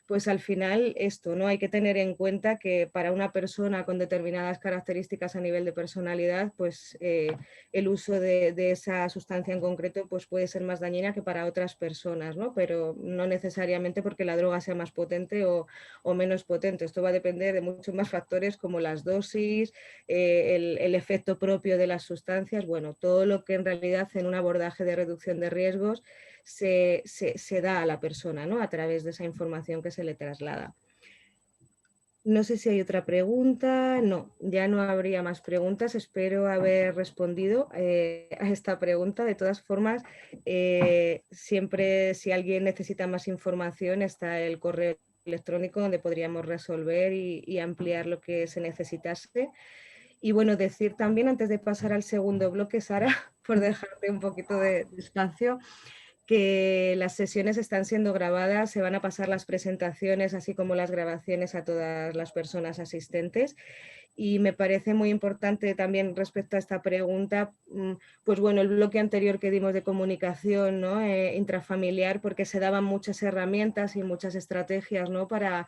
Pues al final esto, ¿no? Hay que tener en cuenta que para una persona con determinadas características a nivel de personalidad, pues el uso de esa sustancia en concreto pues puede ser más dañina que para otras personas, ¿no? Pero no necesariamente porque la droga sea más potente o menos potente. Esto va a depender de muchos más factores como las dosis, el efecto propio de las sustancias, bueno, todo lo que en realidad en un abordaje de reducción de riesgos se da a la persona, ¿no?, a través de esa información que se le traslada. No sé si hay otra pregunta. No, ya no habría más preguntas. Espero haber respondido a esta pregunta. De todas formas, siempre si alguien necesita más información está el correo electrónico donde podríamos resolver y ampliar lo que se necesitase. Y bueno, decir también antes de pasar al segundo bloque, Sara, por dejarte un poquito de espacio, que las sesiones están siendo grabadas, se van a pasar las presentaciones, así como las grabaciones a todas las personas asistentes. Y me parece muy importante también respecto a esta pregunta, pues bueno, el bloque anterior que dimos de comunicación, ¿no?, intrafamiliar, porque se daban muchas herramientas y muchas estrategias, ¿no?, para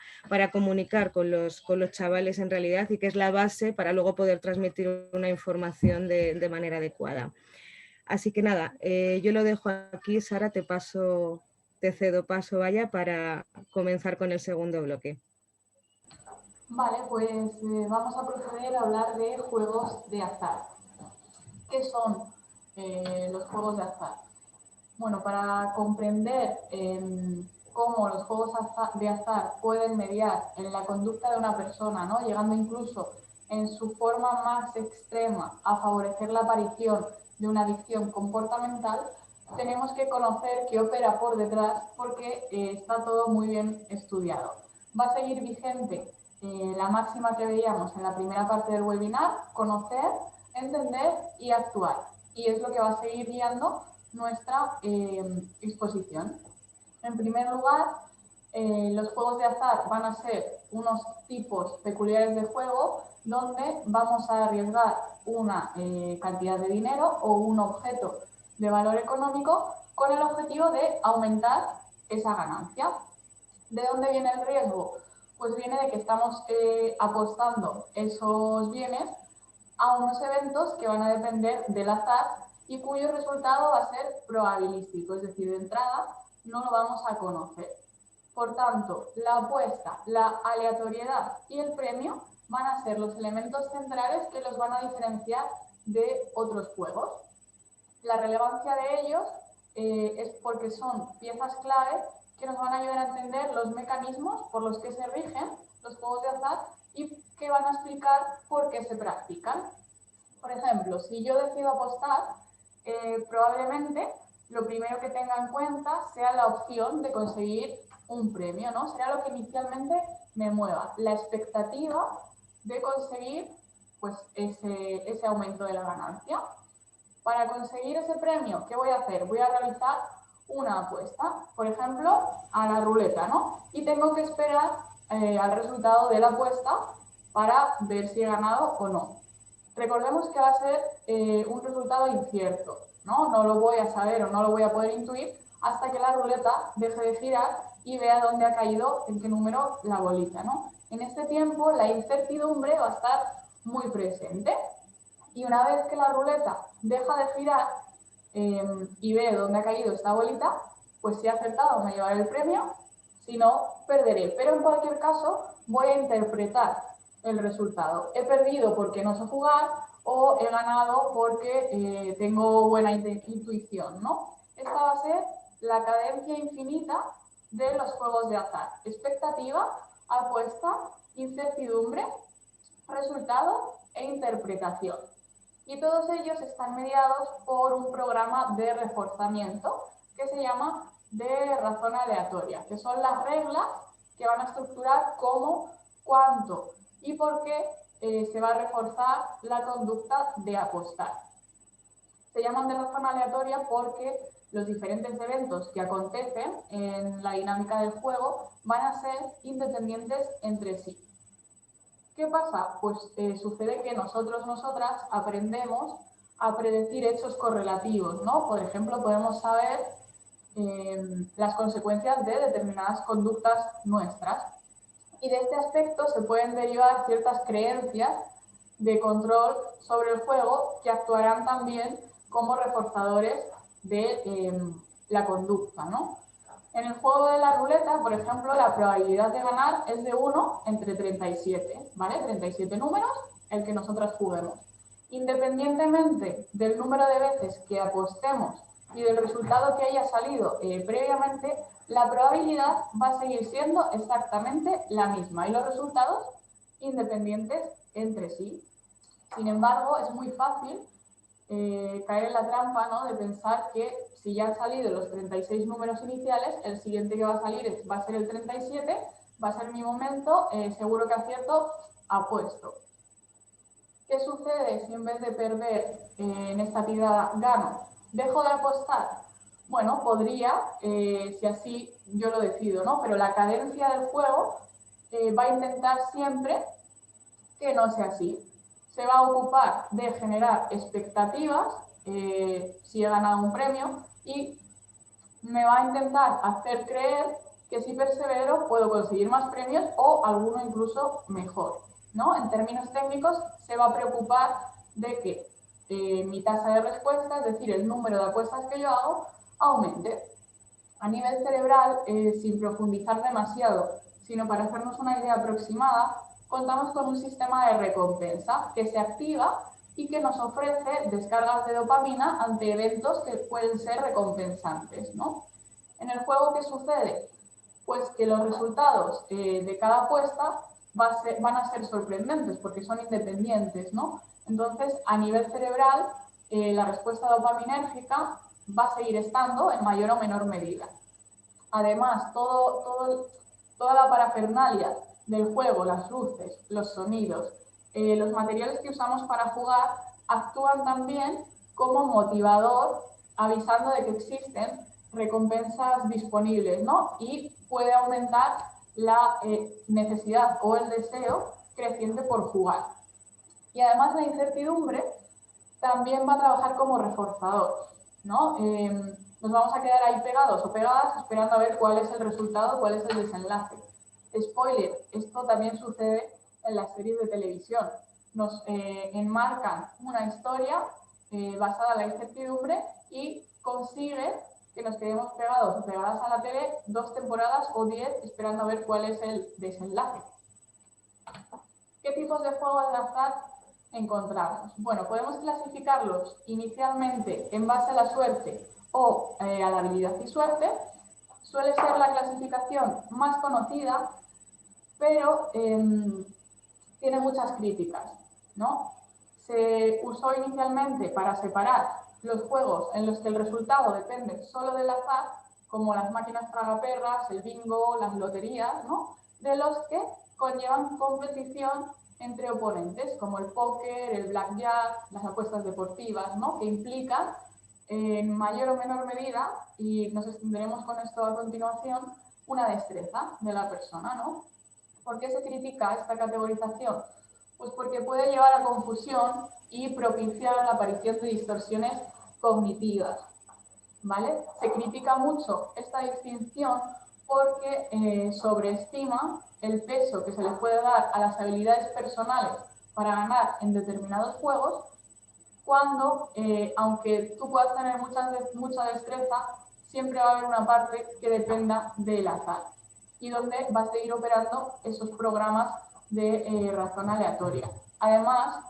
comunicar con los chavales en realidad y que es la base para luego poder transmitir una información de manera adecuada. Así que nada, yo lo dejo aquí, Sara, te cedo paso, vaya, para comenzar con el segundo bloque. Vale, pues vamos a proceder a hablar de juegos de azar. ¿Qué son los juegos de azar? Bueno, para comprender cómo los juegos de azar pueden mediar en la conducta de una persona, ¿no?, llegando incluso en su forma más extrema a favorecer la aparición de una adicción comportamental, tenemos que conocer qué opera por detrás porque está todo muy bien estudiado. Va a seguir vigente la máxima que veíamos en la primera parte del webinar: conocer, entender y actuar. Y es lo que va a seguir guiando nuestra exposición. En primer lugar, los juegos de azar van a ser unos tipos peculiares de juego donde vamos a arriesgar una cantidad de dinero o un objeto de valor económico con el objetivo de aumentar esa ganancia. ¿De dónde viene el riesgo? Pues viene de que estamos apostando esos bienes a unos eventos que van a depender del azar y cuyo resultado va a ser probabilístico, es decir, de entrada no lo vamos a conocer. Por tanto, la apuesta, la aleatoriedad y el premio van a ser los elementos centrales que los van a diferenciar de otros juegos. La relevancia de ellos es porque son piezas clave que nos van a ayudar a entender los mecanismos por los que se rigen los juegos de azar y que van a explicar por qué se practican. Por ejemplo, si yo decido apostar, probablemente lo primero que tenga en cuenta sea la opción de conseguir un premio, ¿no? Será lo que inicialmente me mueva, la expectativa de conseguir pues, ese aumento de la ganancia. Para conseguir ese premio, ¿qué voy a hacer? Voy a realizar una apuesta, por ejemplo, a la ruleta, ¿no? Y tengo que esperar al resultado de la apuesta para ver si he ganado o no. Recordemos que va a ser un resultado incierto, ¿no? No lo voy a saber o no lo voy a poder intuir hasta que la ruleta deje de girar y vea dónde ha caído, en qué número, la bolita, ¿no? En este tiempo, la incertidumbre va a estar muy presente. Y una vez que la ruleta deja de girar y ve dónde ha caído esta bolita, pues si he acertado me llevaré el premio, si no, perderé. Pero en cualquier caso voy a interpretar el resultado. He perdido porque no sé jugar o he ganado porque tengo buena intuición, ¿no? Esta va a ser la cadencia infinita de los juegos de azar. Expectativa, apuesta, incertidumbre, resultado e interpretación. Y todos ellos están mediados por un programa de reforzamiento que se llama de razón aleatoria, que son las reglas que van a estructurar cómo, cuánto y por qué se va a reforzar la conducta de apostar. Se llaman de razón aleatoria porque los diferentes eventos que acontecen en la dinámica del juego van a ser independientes entre sí. ¿Qué pasa? Pues sucede que nosotras aprendemos a predecir hechos correlativos, ¿no? Por ejemplo, podemos saber las consecuencias de determinadas conductas nuestras. Y de este aspecto se pueden derivar ciertas creencias de control sobre el juego que actuarán también como reforzadores de la conducta, ¿no? En el juego de la ruleta, por ejemplo, la probabilidad de ganar es de 1 entre 37, ¿vale? 37 números, el que nosotras juguemos. Independientemente del número de veces que apostemos y del resultado que haya salido previamente, la probabilidad va a seguir siendo exactamente la misma y los resultados independientes entre sí. Sin embargo, es muy fácil caer en la trampa, ¿no? De pensar que si ya han salido los 36 números iniciales, el siguiente que va a salir va a ser el 37, va a ser mi momento, seguro que acierto, apuesto. ¿Qué sucede si en vez de perder en esta tirada gano? ¿Dejo de apostar? Bueno, podría, si así yo lo decido, ¿no? Pero la cadencia del juego va a intentar siempre que no sea así. Se va a ocupar de generar expectativas, si he ganado un premio, y me va a intentar hacer creer que si persevero puedo conseguir más premios o alguno incluso mejor, ¿no? En términos técnicos, se va a preocupar de que mi tasa de respuesta, es decir, el número de apuestas que yo hago, aumente. A nivel cerebral, sin profundizar demasiado, sino para hacernos una idea aproximada, contamos con un sistema de recompensa que se activa y que nos ofrece descargas de dopamina ante eventos que pueden ser recompensantes, ¿no? En el juego, ¿qué sucede? Pues que los resultados de cada apuesta van a ser sorprendentes porque son independientes, ¿no? Entonces, a nivel cerebral, la respuesta dopaminérgica va a seguir estando en mayor o menor medida. Además, toda la parafernalia del juego, las luces, los sonidos, los materiales que usamos para jugar, actúan también como motivador, avisando de que existen recompensas disponibles, ¿no? Y puede aumentar la necesidad o el deseo creciente por jugar. Y además la incertidumbre también va a trabajar como reforzador, ¿no? Nos vamos a quedar ahí pegados o pegadas esperando a ver cuál es el resultado, cuál es el desenlace. Spoiler, esto también sucede en las series de televisión. Nos enmarcan una historia basada en la incertidumbre y consigue que nos quedemos pegados o pegadas a la tele 2 temporadas o 10 esperando a ver cuál es el desenlace. ¿Qué tipos de juegos de azar encontramos? Bueno, podemos clasificarlos inicialmente en base a la suerte o a la habilidad y suerte. Suele ser la clasificación más conocida, pero tiene muchas críticas, ¿no? Se usó inicialmente para separar los juegos en los que el resultado depende solo del azar, como las máquinas tragaperras, el bingo, las loterías, ¿no? De los que conllevan competición entre oponentes, como el póker, el blackjack, las apuestas deportivas, ¿no? Que implican en mayor o menor medida, y nos extenderemos con esto a continuación, una destreza de la persona, ¿no? ¿Por qué se critica esta categorización? Pues porque puede llevar a confusión y propiciar la aparición de distorsiones cognitivas, ¿vale? Se critica mucho esta distinción porque sobreestima el peso que se le puede dar a las habilidades personales para ganar en determinados juegos, cuando, aunque tú puedas tener mucha destreza, siempre va a haber una parte que dependa del azar y donde va a seguir operando esos programas de razón aleatoria. Además,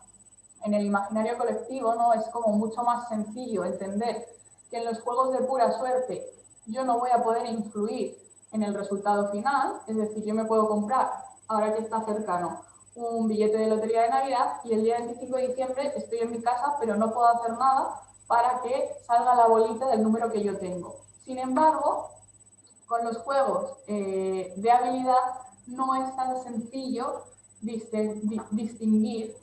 en el imaginario colectivo, ¿no? Es como mucho más sencillo entender que en los juegos de pura suerte yo no voy a poder influir en el resultado final, es decir, yo me puedo comprar, ahora que está cercano, un billete de lotería de Navidad y el día 25 de diciembre estoy en mi casa, pero no puedo hacer nada para que salga la bolita del número que yo tengo. Sin embargo, con los juegos de habilidad no es tan sencillo distinguir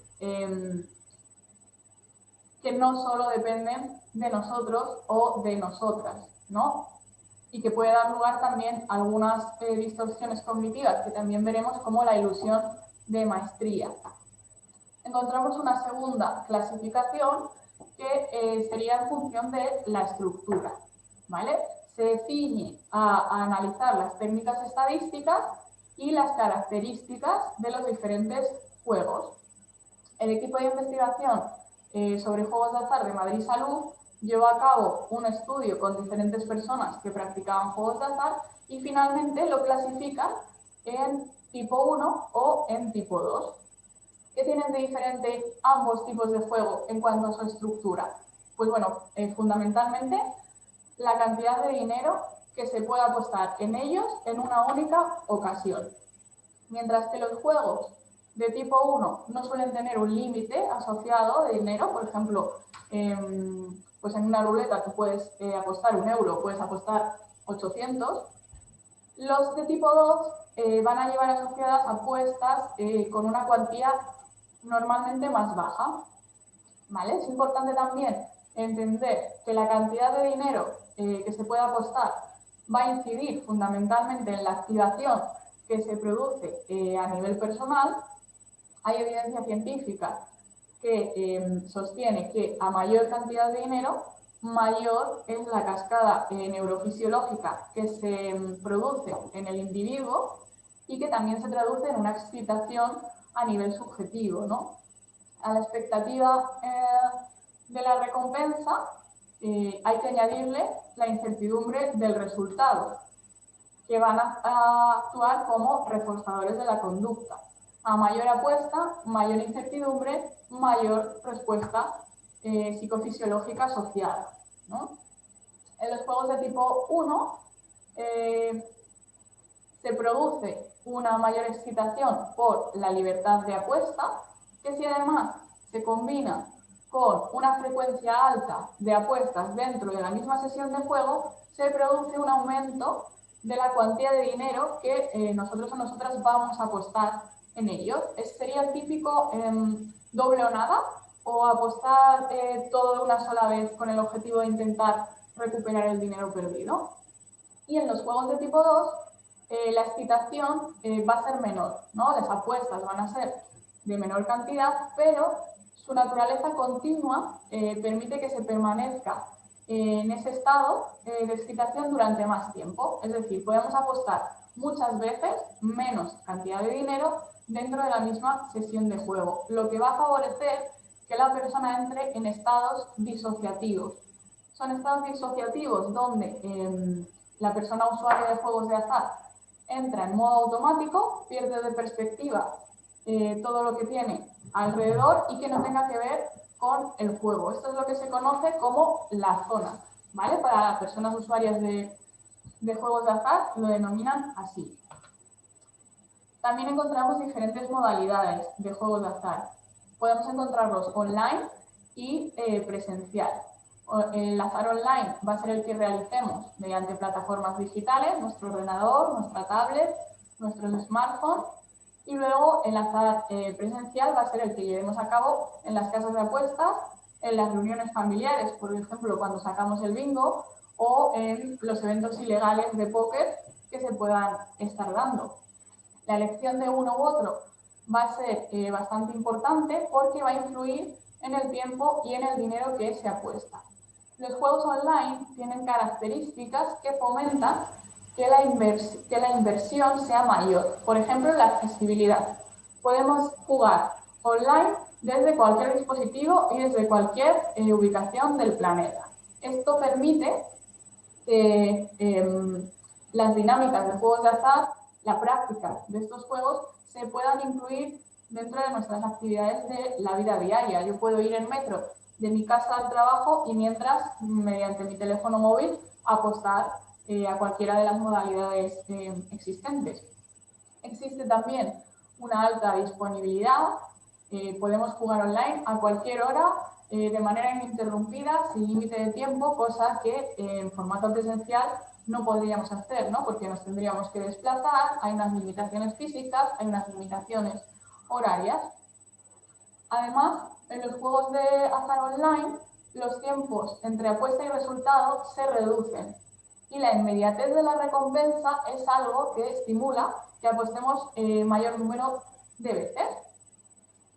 que no solo dependen de nosotros o de nosotras, ¿no? Y que puede dar lugar también a algunas distorsiones cognitivas que también veremos como la ilusión de maestría. Encontramos una segunda clasificación que sería en función de la estructura, ¿vale? Se ciñe a analizar las técnicas estadísticas y las características de los diferentes juegos. El equipo de investigación sobre juegos de azar de Madrid Salud llevó a cabo un estudio con diferentes personas que practicaban juegos de azar y finalmente lo clasifican en tipo 1 o en tipo 2. ¿Qué tienen de diferente ambos tipos de juego en cuanto a su estructura? Pues bueno, fundamentalmente la cantidad de dinero que se puede apostar en ellos en una única ocasión. Mientras que los juegos de tipo 1 no suelen tener un límite asociado de dinero, por ejemplo, pues en una ruleta tú puedes apostar 1 euro, puedes apostar 800. Los de tipo 2 van a llevar asociadas apuestas con una cuantía normalmente más baja, ¿vale? Es importante también entender que la cantidad de dinero que se puede apostar va a incidir fundamentalmente en la activación que se produce a nivel personal. Hay evidencia científica que sostiene que a mayor cantidad de dinero, mayor es la cascada neurofisiológica que se produce en el individuo y que también se traduce en una excitación a nivel subjetivo, ¿no? A la expectativa de la recompensa hay que añadirle la incertidumbre del resultado, que van a actuar como reforzadores de la conducta. A mayor apuesta, mayor incertidumbre, mayor respuesta psicofisiológica asociada, ¿no? En los juegos de tipo 1 se produce una mayor excitación por la libertad de apuesta, que si además se combina con una frecuencia alta de apuestas dentro de la misma sesión de juego, se produce un aumento de la cuantía de dinero que nosotros o nosotras vamos a apostar en ellos. Sería el típico doble o nada, o apostar todo de una sola vez con el objetivo de intentar recuperar el dinero perdido. Y en los juegos de tipo 2, la excitación va a ser menor, ¿no? Las apuestas van a ser de menor cantidad, pero su naturaleza continua permite que se permanezca en ese estado de excitación durante más tiempo. Es decir, podemos apostar muchas veces menos cantidad de dinero dentro de la misma sesión de juego, lo que va a favorecer que la persona entre en estados disociativos. Son estados disociativos donde la persona usuaria de juegos de azar entra en modo automático, pierde de perspectiva todo lo que tiene alrededor y que no tenga que ver con el juego. Esto es lo que se conoce como la zona, ¿vale? Para las personas usuarias de juegos de azar lo denominan así. También encontramos diferentes modalidades de juegos de azar. Podemos encontrarlos online y presencial. El azar online va a ser el que realicemos mediante plataformas digitales, nuestro ordenador, nuestra tablet, nuestros smartphones, y luego el azar presencial va a ser el que llevemos a cabo en las casas de apuestas, en las reuniones familiares, por ejemplo, cuando sacamos el bingo, o en los eventos ilegales de póker que se puedan estar dando. La elección de uno u otro va a ser bastante importante porque va a influir en el tiempo y en el dinero que se apuesta. Los juegos online tienen características que fomentan que la inversión sea mayor. Por ejemplo, la accesibilidad. Podemos jugar online desde cualquier dispositivo y desde cualquier ubicación del planeta. Esto permite que las dinámicas de juegos de azar, la práctica de estos juegos, se puedan incluir dentro de nuestras actividades de la vida diaria. Yo puedo ir en metro de mi casa al trabajo y mientras, mediante mi teléfono móvil, apostar a cualquiera de las modalidades existentes. Existe también una alta disponibilidad, podemos jugar online a cualquier hora, de manera ininterrumpida, sin límite de tiempo, cosa que en formato presencial no podríamos hacer, ¿no? Porque nos tendríamos que desplazar, hay unas limitaciones físicas, hay unas limitaciones horarias. Además, en los juegos de azar online, los tiempos entre apuesta y resultado se reducen y la inmediatez de la recompensa es algo que estimula que apostemos mayor número de veces.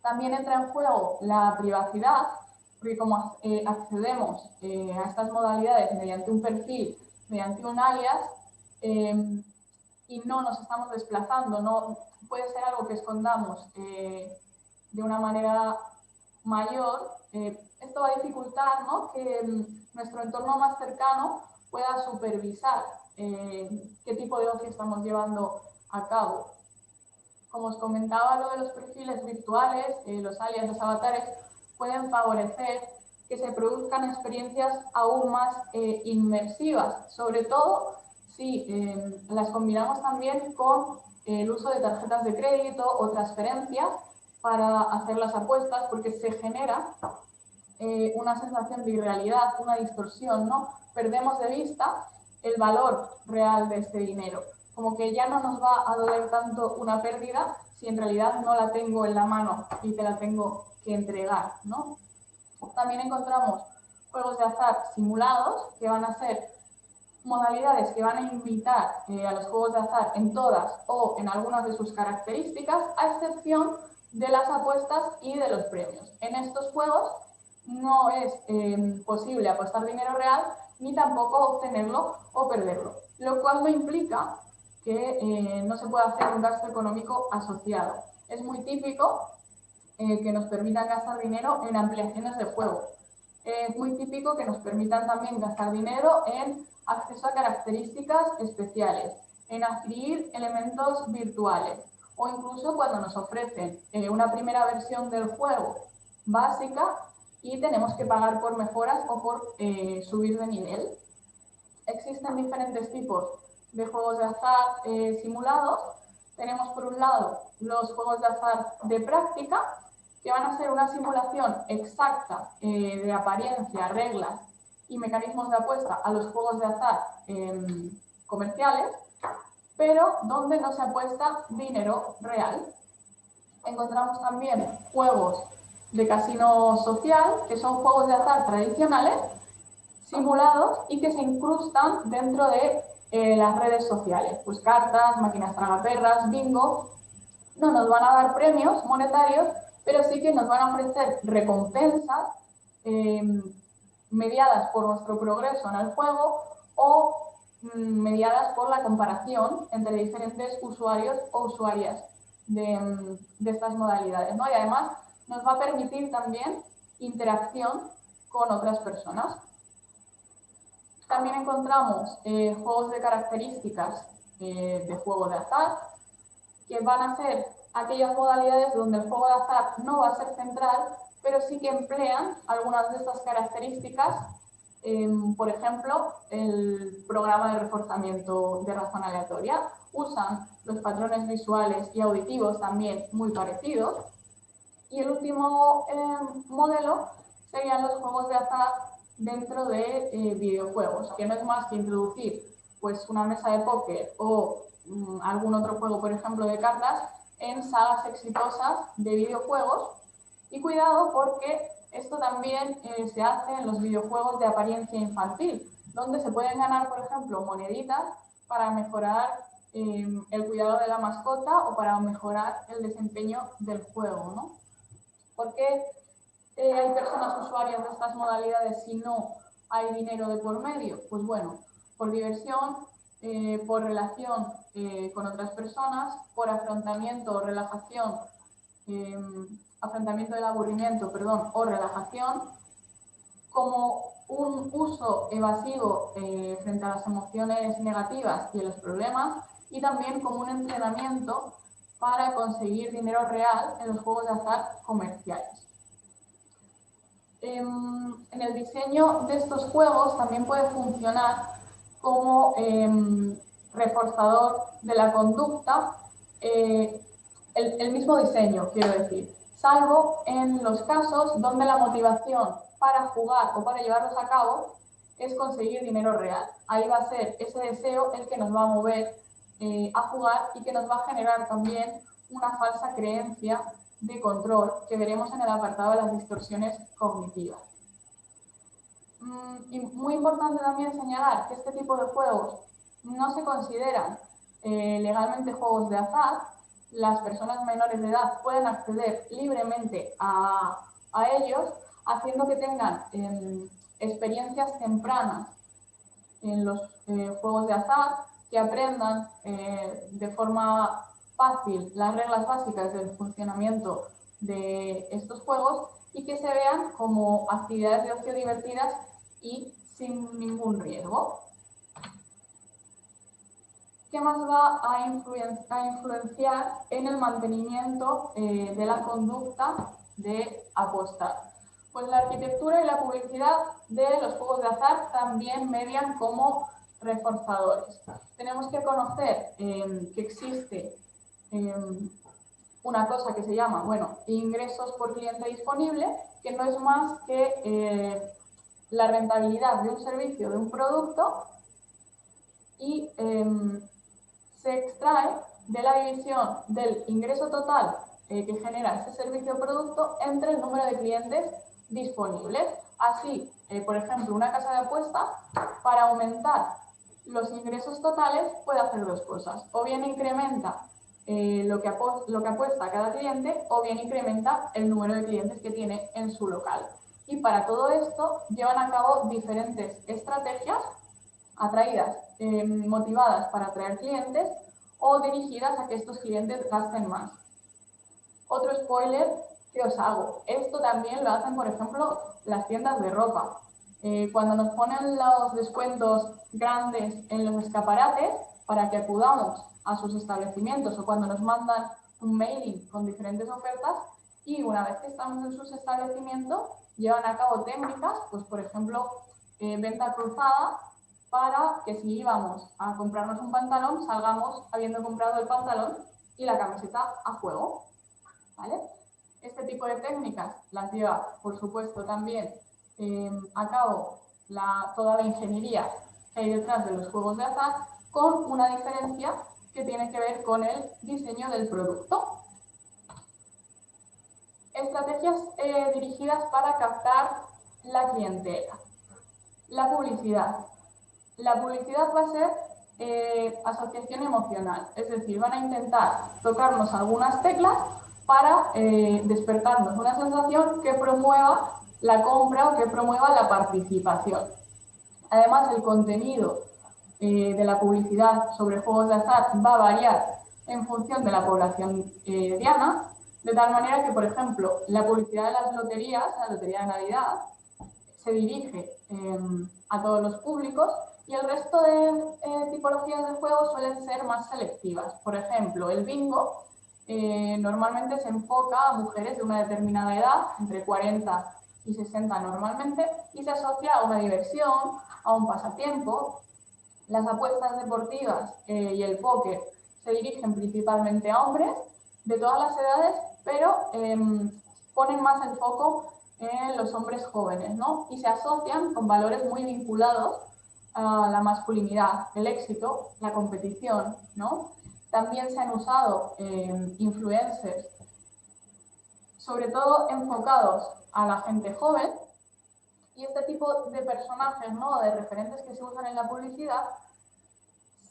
También entra en juego la privacidad, porque como accedemos a estas modalidades mediante un perfil, mediante un alias, y no nos estamos desplazando, no puede ser algo que escondamos de una manera mayor, esto va a dificultar, ¿no?, que nuestro entorno más cercano pueda supervisar qué tipo de ocio estamos llevando a cabo. Como os comentaba, lo de los perfiles virtuales, los alias, los avatares, pueden favorecer que se produzcan experiencias aún más inmersivas, sobre todo si las combinamos también con el uso de tarjetas de crédito o transferencias para hacer las apuestas, porque se genera una sensación de irrealidad, una distorsión, ¿no? Perdemos de vista el valor real de este dinero. Como que ya no nos va a doler tanto una pérdida si en realidad no la tengo en la mano y te la tengo que entregar, ¿no? También encontramos juegos de azar simulados, que van a ser modalidades que van a invitar a los juegos de azar en todas o en algunas de sus características, a excepción de las apuestas y de los premios. En estos juegos no es posible apostar dinero real ni tampoco obtenerlo o perderlo, lo cual no implica que no se pueda hacer un gasto económico asociado. Es muy típico que nos permitan gastar dinero en ampliaciones de juego. Es muy típico que nos permitan también gastar dinero en acceso a características especiales, en adquirir elementos virtuales o incluso cuando nos ofrecen una primera versión del juego básica y tenemos que pagar por mejoras o por subir de nivel. Existen diferentes tipos de juegos de azar simulados. Tenemos por un lado los juegos de azar de práctica, que van a ser una simulación exacta de apariencia, reglas y mecanismos de apuesta a los juegos de azar comerciales, pero donde no se apuesta dinero real. Encontramos también juegos de casino social, que son juegos de azar tradicionales, simulados y que se incrustan dentro de las redes sociales. Pues cartas, máquinas tragaperras, bingo. No nos van a dar premios monetarios, pero sí que nos van a ofrecer recompensas mediadas por nuestro progreso en el juego o mediadas por la comparación entre diferentes usuarios o usuarias de estas modalidades, ¿no? Y además nos va a permitir también interacción con otras personas. También encontramos juegos de características de juego de azar, que van a ser aquellas modalidades donde el juego de azar no va a ser central, pero sí que emplean algunas de estas características, por ejemplo, el programa de reforzamiento de razón aleatoria. Usan los patrones visuales y auditivos también muy parecidos. Y el último modelo serían los juegos de azar dentro de videojuegos, que no es más que introducir pues, una mesa de póker o algún otro juego, por ejemplo, de cartas, en sagas exitosas de videojuegos. Y cuidado porque esto también se hace en los videojuegos de apariencia infantil, donde se pueden ganar, por ejemplo, moneditas para mejorar el cuidado de la mascota o para mejorar el desempeño del juego, ¿no? ¿Por qué hay personas usuarias de estas modalidades si no hay dinero de por medio? Pues bueno, por diversión, por relación con otras personas, por afrontamiento o relajación, afrontamiento del aburrimiento, perdón, o relajación, como un uso evasivo frente a las emociones negativas y los problemas, y también como un entrenamiento para conseguir dinero real en los juegos de azar comerciales. En el diseño de estos juegos también puede funcionar como reforzador de la conducta, el mismo diseño, quiero decir, salvo en los casos donde la motivación para jugar o para llevarlos a cabo es conseguir dinero real. Ahí va a ser ese deseo el que nos va a mover a jugar y que nos va a generar también una falsa creencia de control que veremos en el apartado de las distorsiones cognitivas. Y muy importante también señalar que este tipo de juegos no se consideran legalmente juegos de azar. Las personas menores de edad pueden acceder libremente a ellos, haciendo que tengan experiencias tempranas en los juegos de azar, que aprendan de forma fácil las reglas básicas del funcionamiento de estos juegos y que se vean como actividades de ocio divertidas y sin ningún riesgo. ¿Qué más va a influenciar en el mantenimiento de la conducta de apostar? Pues la arquitectura y la publicidad de los juegos de azar también median como reforzadores. Tenemos que conocer que existe una cosa que se llama, ingresos por cliente disponible, que no es más que la rentabilidad de un servicio, de un producto, y se extrae de la división del ingreso total que genera ese servicio o producto entre el número de clientes disponibles. Así, por ejemplo, una casa de apuestas, para aumentar los ingresos totales, puede hacer dos cosas. O bien incrementa lo que apuesta cada cliente, o bien incrementa el número de clientes que tiene en su local. Y para todo esto llevan a cabo diferentes estrategias atraídas, motivadas para atraer clientes o dirigidas a que estos clientes gasten más. Otro spoiler que os hago, esto también lo hacen, por ejemplo, las tiendas de ropa. Cuando nos ponen los descuentos grandes en los escaparates para que acudamos a sus establecimientos, o cuando nos mandan un mailing con diferentes ofertas, y una vez que estamos en sus establecimientos llevan a cabo técnicas, pues por ejemplo, venta cruzada, para que si íbamos a comprarnos un pantalón, salgamos habiendo comprado el pantalón y la camiseta a juego, ¿vale? Este tipo de técnicas las lleva, por supuesto, también a cabo toda la ingeniería que hay detrás de los juegos de azar, con una diferencia que tiene que ver con el diseño del producto. Estrategias dirigidas para captar la clientela. La publicidad. La publicidad va a ser asociación emocional, es decir, van a intentar tocarnos algunas teclas para despertarnos una sensación que promueva la compra o que promueva la participación. Además, el contenido de la publicidad sobre juegos de azar va a variar en función de la población diana, de tal manera que, por ejemplo, la publicidad de las loterías, la lotería de Navidad, se dirige a todos los públicos y el resto de tipologías de juegos suelen ser más selectivas. Por ejemplo, el bingo normalmente se enfoca a mujeres de una determinada edad, entre 40 y 60 normalmente, y se asocia a una diversión, a un pasatiempo. Las apuestas deportivas y el póker se dirigen principalmente a hombres de todas las edades, pero ponen más el foco en los hombres jóvenes, ¿no? Y se asocian con valores muy vinculados a la masculinidad, el éxito, la competición, ¿no? También se han usado influencers, sobre todo enfocados a la gente joven, y este tipo de personajes, ¿no?, de referentes que se usan en la publicidad,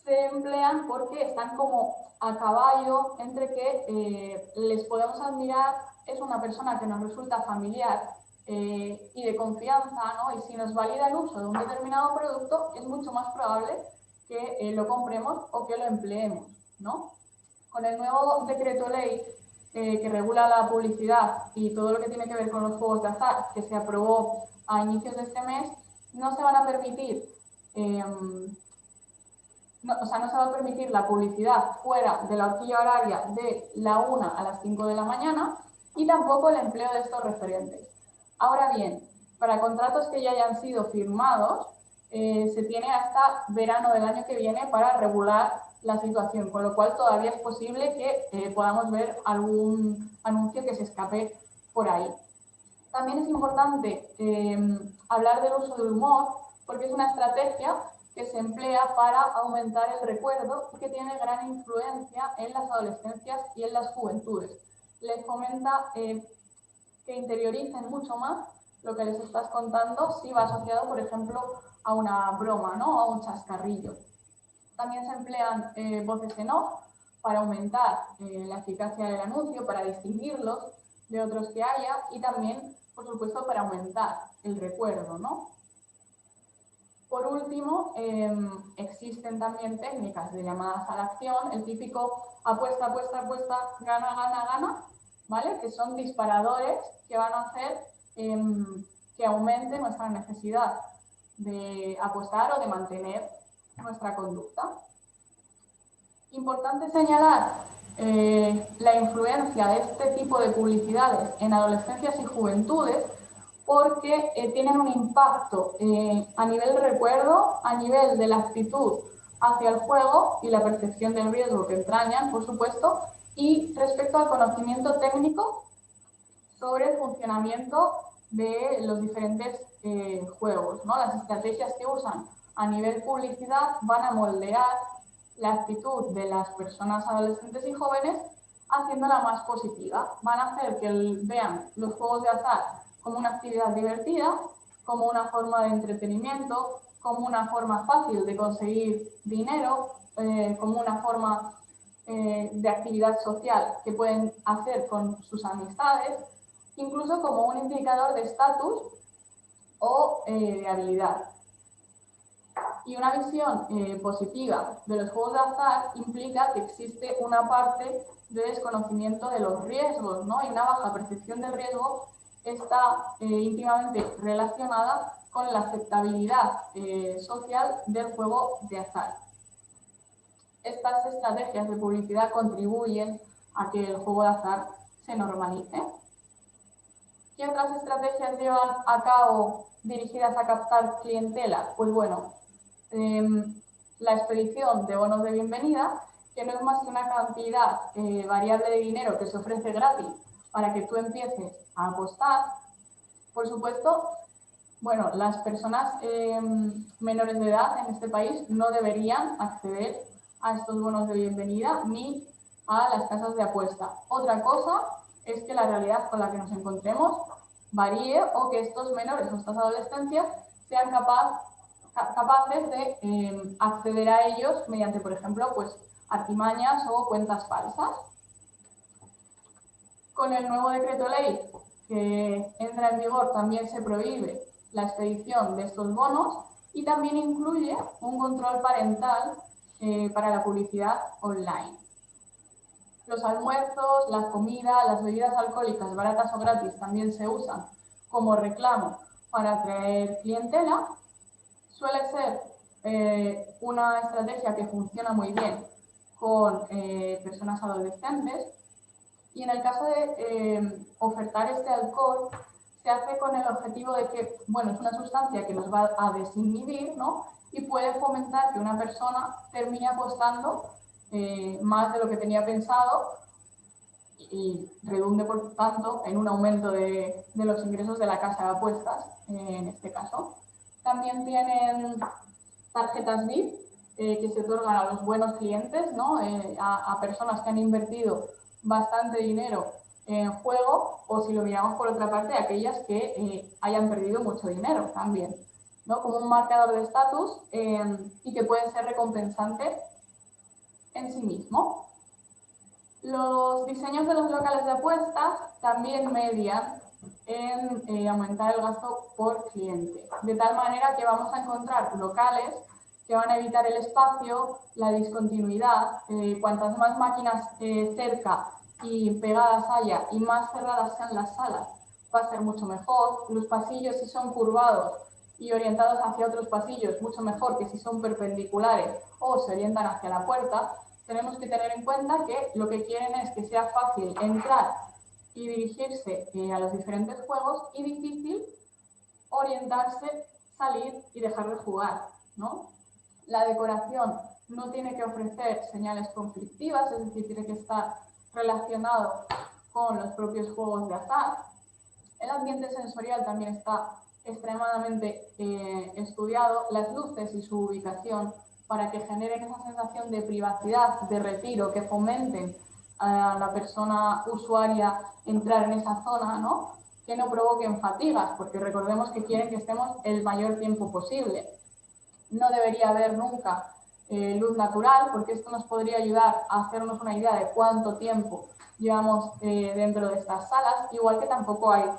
se emplean porque están como a caballo entre que les podemos admirar, es una persona que nos resulta familiar y de confianza, ¿no? Y si nos valida el uso de un determinado producto, es mucho más probable que lo compremos o que lo empleemos, ¿no? Con el nuevo decreto ley que regula la publicidad y todo lo que tiene que ver con los juegos de azar, que se aprobó a inicios de este mes, no se van a permitir no se va a permitir la publicidad fuera de la horquilla horaria de la 1 a las 5 de la mañana y tampoco el empleo de estos referentes. Ahora bien, para contratos que ya hayan sido firmados, se tiene hasta verano del año que viene para regular la situación, con lo cual todavía es posible que podamos ver algún anuncio que se escape por ahí. También es importante hablar del uso del humor, porque es una estrategia que se emplea para aumentar el recuerdo y que tiene gran influencia en las adolescencias y en las juventudes. Les fomenta que interioricen mucho más lo que les estás contando si va asociado, por ejemplo, a una broma, ¿no?, a un chascarrillo. También se emplean voces en off para aumentar la eficacia del anuncio, para distinguirlos de otros que haya y también, por supuesto, para aumentar el recuerdo, ¿no? Por último, existen también técnicas de llamadas a la acción, el típico apuesta, apuesta, apuesta, gana, gana, gana, ¿vale? Que son disparadores que van a hacer que aumente nuestra necesidad de apostar o de mantener nuestra conducta. Importante señalar la influencia de este tipo de publicidades en adolescencias y juventudes porque tienen un impacto a nivel de recuerdo, a nivel de la actitud hacia el juego y la percepción del riesgo que entrañan, por supuesto, y respecto al conocimiento técnico sobre el funcionamiento de los diferentes juegos, ¿no? Las estrategias que usan a nivel publicidad van a moldear la actitud de las personas adolescentes y jóvenes haciéndola más positiva. Van a hacer que vean los juegos de azar como una actividad divertida, como una forma de entretenimiento, como una forma fácil de conseguir dinero, como una forma de actividad social que pueden hacer con sus amistades, incluso como un indicador de estatus o de habilidad. Y una visión positiva de los juegos de azar implica que existe una parte de desconocimiento de los riesgos, ¿no? Y una baja percepción del riesgo está íntimamente relacionada con la aceptabilidad social del juego de azar. Estas estrategias de publicidad contribuyen a que el juego de azar se normalice. ¿Qué otras estrategias llevan a cabo dirigidas a captar clientela? Pues bueno, la expedición de bonos de bienvenida, que no es más que una cantidad variable de dinero que se ofrece gratis para que tú empieces a apostar. Por supuesto, bueno, las personas menores de edad en este país no deberían acceder a estos bonos de bienvenida ni a las casas de apuesta. Otra cosa es que la realidad con la que nos encontremos varíe o que estos menores o estas adolescencias sean capaces de acceder a ellos mediante, por ejemplo, pues artimañas o cuentas falsas. Con el nuevo decreto ley que entra en vigor también se prohíbe la expedición de estos bonos y también incluye un control parental para la publicidad online. Los almuerzos, las comidas, las bebidas alcohólicas baratas o gratis también se usan como reclamo para atraer clientela. Suele ser una estrategia que funciona muy bien con personas adolescentes. Y en el caso de ofertar este alcohol, se hace con el objetivo de que, bueno, es una sustancia que nos va a desinhibir, ¿no? Y puede fomentar que una persona termine apostando más de lo que tenía pensado y redunde, por tanto, en un aumento de los ingresos de la casa de apuestas, en este caso. También tienen tarjetas VIP que se otorgan a los buenos clientes, ¿no? A personas que han invertido bastante dinero en juego, o si lo miramos por otra parte, aquellas que hayan perdido mucho dinero también, ¿no? Como un marcador de estatus y que puede ser recompensante en sí mismo. Los diseños de los locales de apuestas también median en aumentar el gasto por cliente, de tal manera que vamos a encontrar locales que van a evitar el espacio, la discontinuidad, cuantas más máquinas cerca y pegadas haya y más cerradas sean las salas, va a ser mucho mejor. Los pasillos, si son curvados y orientados hacia otros pasillos, mucho mejor que si son perpendiculares o se orientan hacia la puerta. Tenemos que tener en cuenta que lo que quieren es que sea fácil entrar y dirigirse a los diferentes juegos y difícil orientarse, salir y dejar de jugar, ¿no? La decoración no tiene que ofrecer señales conflictivas, es decir, tiene que estar relacionado con los propios juegos de azar. El ambiente sensorial también está extremadamente estudiado, las luces y su ubicación para que generen esa sensación de privacidad, de retiro, que fomenten a la persona usuaria entrar en esa zona, ¿no? Que no provoquen fatigas, porque recordemos que quieren que estemos el mayor tiempo posible. No debería haber nunca luz natural, porque esto nos podría ayudar a hacernos una idea de cuánto tiempo llevamos dentro de estas salas, igual que tampoco hay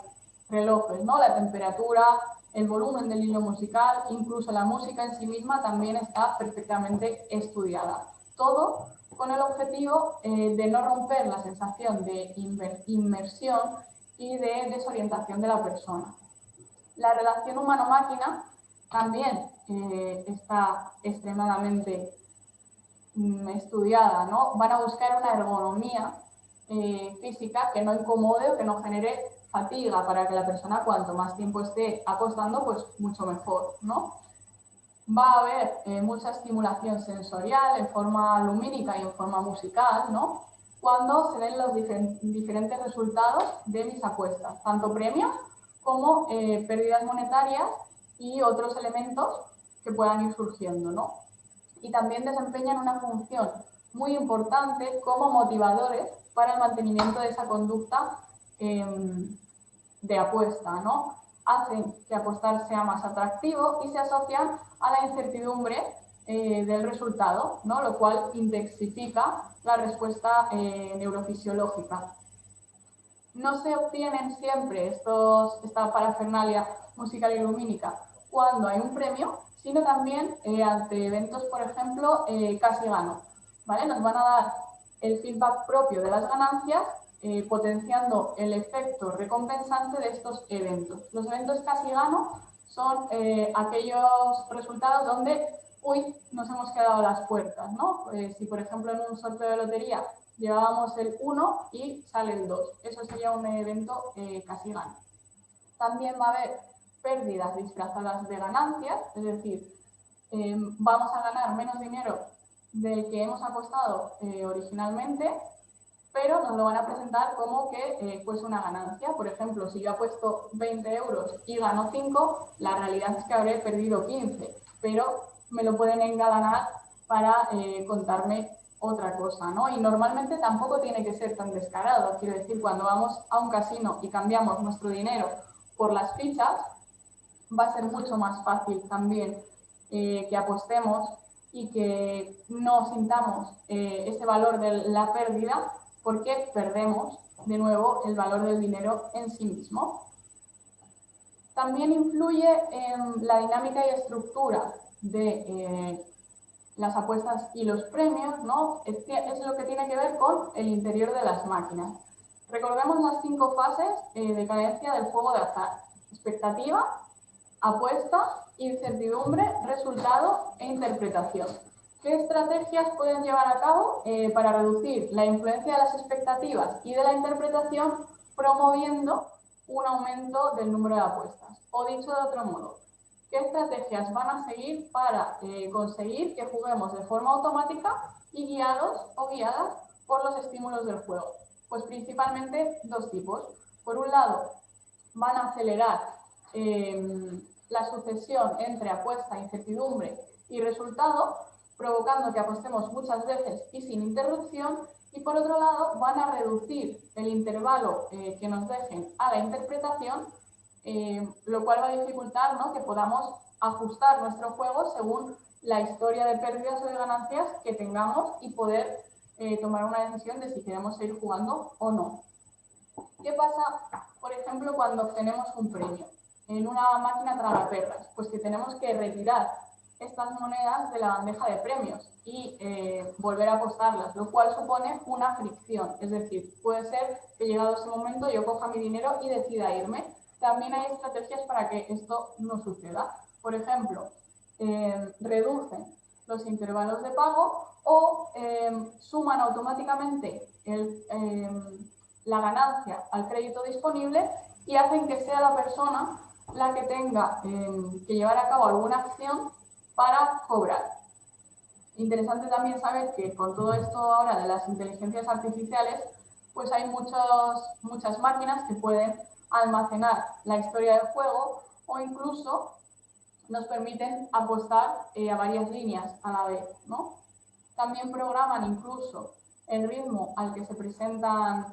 relojes, ¿no? La temperatura, el volumen del hilo musical, incluso la música en sí misma también está perfectamente estudiada. Todo con el objetivo de no romper la sensación de inmersión y de desorientación de la persona. La relación humano-máquina también está extremadamente estudiada, ¿no? Van a buscar una ergonomía física que no incomode o que no genere fatiga para que la persona cuanto más tiempo esté acostando, pues mucho mejor, ¿no? Va a haber mucha estimulación sensorial en forma lumínica y en forma musical, ¿no? Cuando se den los diferentes resultados de mis apuestas, tanto premios como pérdidas monetarias y otros elementos que puedan ir surgiendo, ¿no? Y también desempeñan una función muy importante como motivadores para el mantenimiento de esa conducta de apuesta, ¿no? Hacen que apostar sea más atractivo y se asocian a la incertidumbre del resultado, ¿no? Lo cual intensifica la respuesta neurofisiológica. No se obtienen siempre esta parafernalia musical y lumínica cuando hay un premio, sino también ante eventos, por ejemplo, casi gano, ¿vale? Nos van a dar el feedback propio de las ganancias, potenciando el efecto recompensante de estos eventos. Los eventos casi gano son aquellos resultados donde, uy, nos hemos quedado a las puertas, ¿no? Si, por ejemplo, en un sorteo de lotería llevábamos el 1 y sale el 2. Eso sería un evento casi gano. También va a haber pérdidas disfrazadas de ganancias, es decir, vamos a ganar menos dinero del que hemos apostado originalmente pero nos lo van a presentar como que fuese una ganancia. Por ejemplo, si yo apuesto 20 euros y gano 5, la realidad es que habré perdido 15, pero me lo pueden engalanar para contarme otra cosa, ¿no? Y normalmente tampoco tiene que ser tan descarado. Quiero decir, cuando vamos a un casino y cambiamos nuestro dinero por las fichas, va a ser mucho más fácil también que apostemos y que no sintamos ese valor de la pérdida, porque perdemos de nuevo el valor del dinero en sí mismo. También influye en la dinámica y estructura de las apuestas y los premios, ¿no? Es lo que tiene que ver con el interior de las máquinas. Recordemos las 5 fases de cadencia del juego de azar: expectativa, apuesta, incertidumbre, resultado e interpretación. ¿Qué estrategias pueden llevar a cabo para reducir la influencia de las expectativas y de la interpretación, promoviendo un aumento del número de apuestas? O dicho de otro modo, ¿qué estrategias van a seguir para conseguir que juguemos de forma automática y guiados o guiadas por los estímulos del juego? Pues principalmente dos tipos. Por un lado, van a acelerar la sucesión entre apuesta, incertidumbre y resultado, provocando que apostemos muchas veces y sin interrupción. Y por otro lado, van a reducir el intervalo que nos dejen a la interpretación, lo cual va a dificultar, ¿no?, que podamos ajustar nuestro juego según la historia de pérdidas o de ganancias que tengamos y poder tomar una decisión de si queremos seguir jugando o no. ¿Qué pasa, por ejemplo, cuando obtenemos un premio en una máquina tragaperras? Pues que tenemos que retirar estas monedas de la bandeja de premios y volver a apostarlas, lo cual supone una fricción. Es decir, puede ser que llegado ese momento yo coja mi dinero y decida irme. También hay estrategias para que esto no suceda. Por ejemplo, reducen los intervalos de pago o suman automáticamente la ganancia al crédito disponible y hacen que sea la persona la que tenga que llevar a cabo alguna acción para cobrar. Interesante también saber que con todo esto ahora de las inteligencias artificiales, pues hay muchas máquinas que pueden almacenar la historia del juego o incluso nos permiten apostar a varias líneas a la vez, ¿no? También programan incluso el ritmo al que se presentan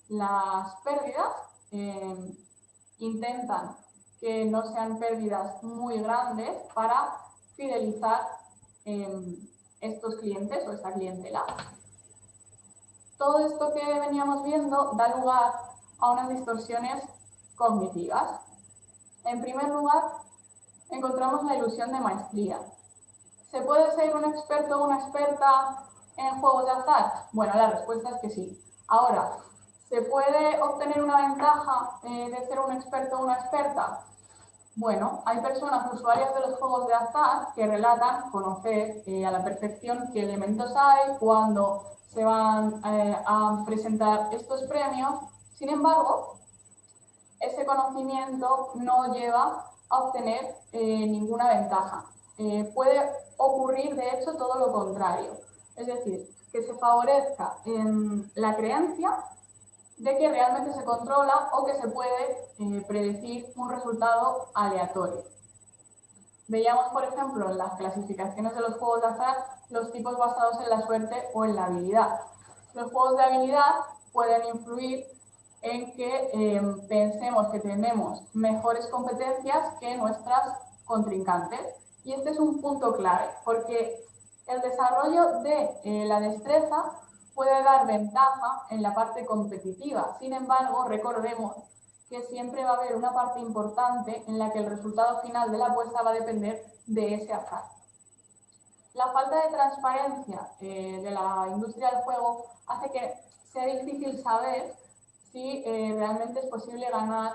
las pérdidas, intentan que no sean pérdidas muy grandes para fidelizar estos clientes o esta clientela. Todo esto que veníamos viendo da lugar a unas distorsiones cognitivas. En primer lugar, encontramos la ilusión de maestría. ¿Se puede ser un experto o una experta en juegos de azar? Bueno, la respuesta es que sí. Ahora, ¿se puede obtener una ventaja de ser un experto o una experta? Bueno, hay personas usuarias de los juegos de azar que relatan conocer a la perfección qué elementos hay, cuándo se van a presentar estos premios. Sin embargo, ese conocimiento no lleva a obtener ninguna ventaja. Puede ocurrir, de hecho, todo lo contrario. Es decir, que se favorezca la creencia de que realmente se controla o que se puede predecir un resultado aleatorio. Veíamos, por ejemplo, en las clasificaciones de los juegos de azar los tipos basados en la suerte o en la habilidad. Los juegos de habilidad pueden influir en que pensemos que tenemos mejores competencias que nuestras contrincantes. Y este es un punto clave, porque el desarrollo de la destreza puede dar ventaja en la parte competitiva. Sin embargo, recordemos que siempre va a haber una parte importante en la que el resultado final de la apuesta va a depender de ese azar. La falta de transparencia de la industria del juego hace que sea difícil saber si realmente es posible ganar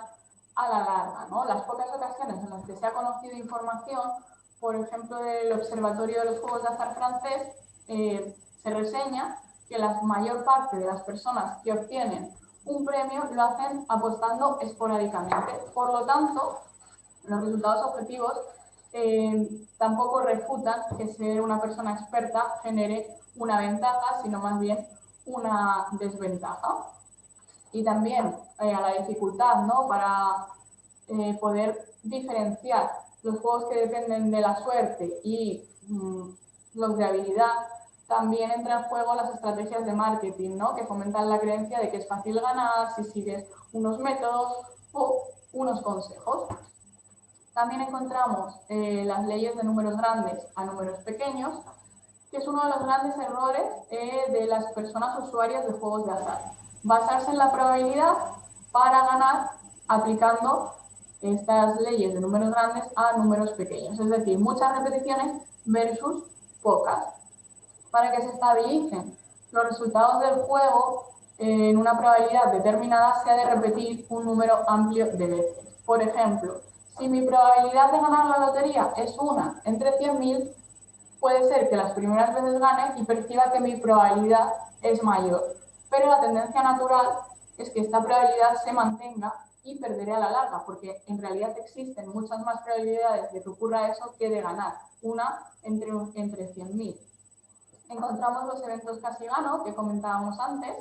a la larga, ¿no? Las pocas ocasiones en las que se ha conocido información, por ejemplo, del Observatorio de los Juegos de Azar francés, se reseña que la mayor parte de las personas que obtienen un premio lo hacen apostando esporádicamente. Por lo tanto, los resultados objetivos tampoco refutan que ser una persona experta genere una ventaja, sino más bien una desventaja. Y también a la dificultad, ¿no? Para poder diferenciar los juegos que dependen de la suerte y los de habilidad, también entran en juego las estrategias de marketing, ¿no? Que fomentan la creencia de que es fácil ganar si sigues unos métodos o unos consejos. También encontramos las leyes de números grandes a números pequeños, que es uno de los grandes errores de las personas usuarias de juegos de azar. Basarse en la probabilidad para ganar aplicando estas leyes de números grandes a números pequeños. Es decir, muchas repeticiones versus pocas. Para que se estabilicen los resultados del juego en una probabilidad determinada, se ha de repetir un número amplio de veces. Por ejemplo, si mi probabilidad de ganar la lotería es 1 entre 100.000, puede ser que las primeras veces gane y perciba que mi probabilidad es mayor. Pero la tendencia natural es que esta probabilidad se mantenga y perderé a la larga, porque en realidad existen muchas más probabilidades de que ocurra eso que de ganar, 1 entre 100.000. Encontramos los eventos casi gano, que comentábamos antes.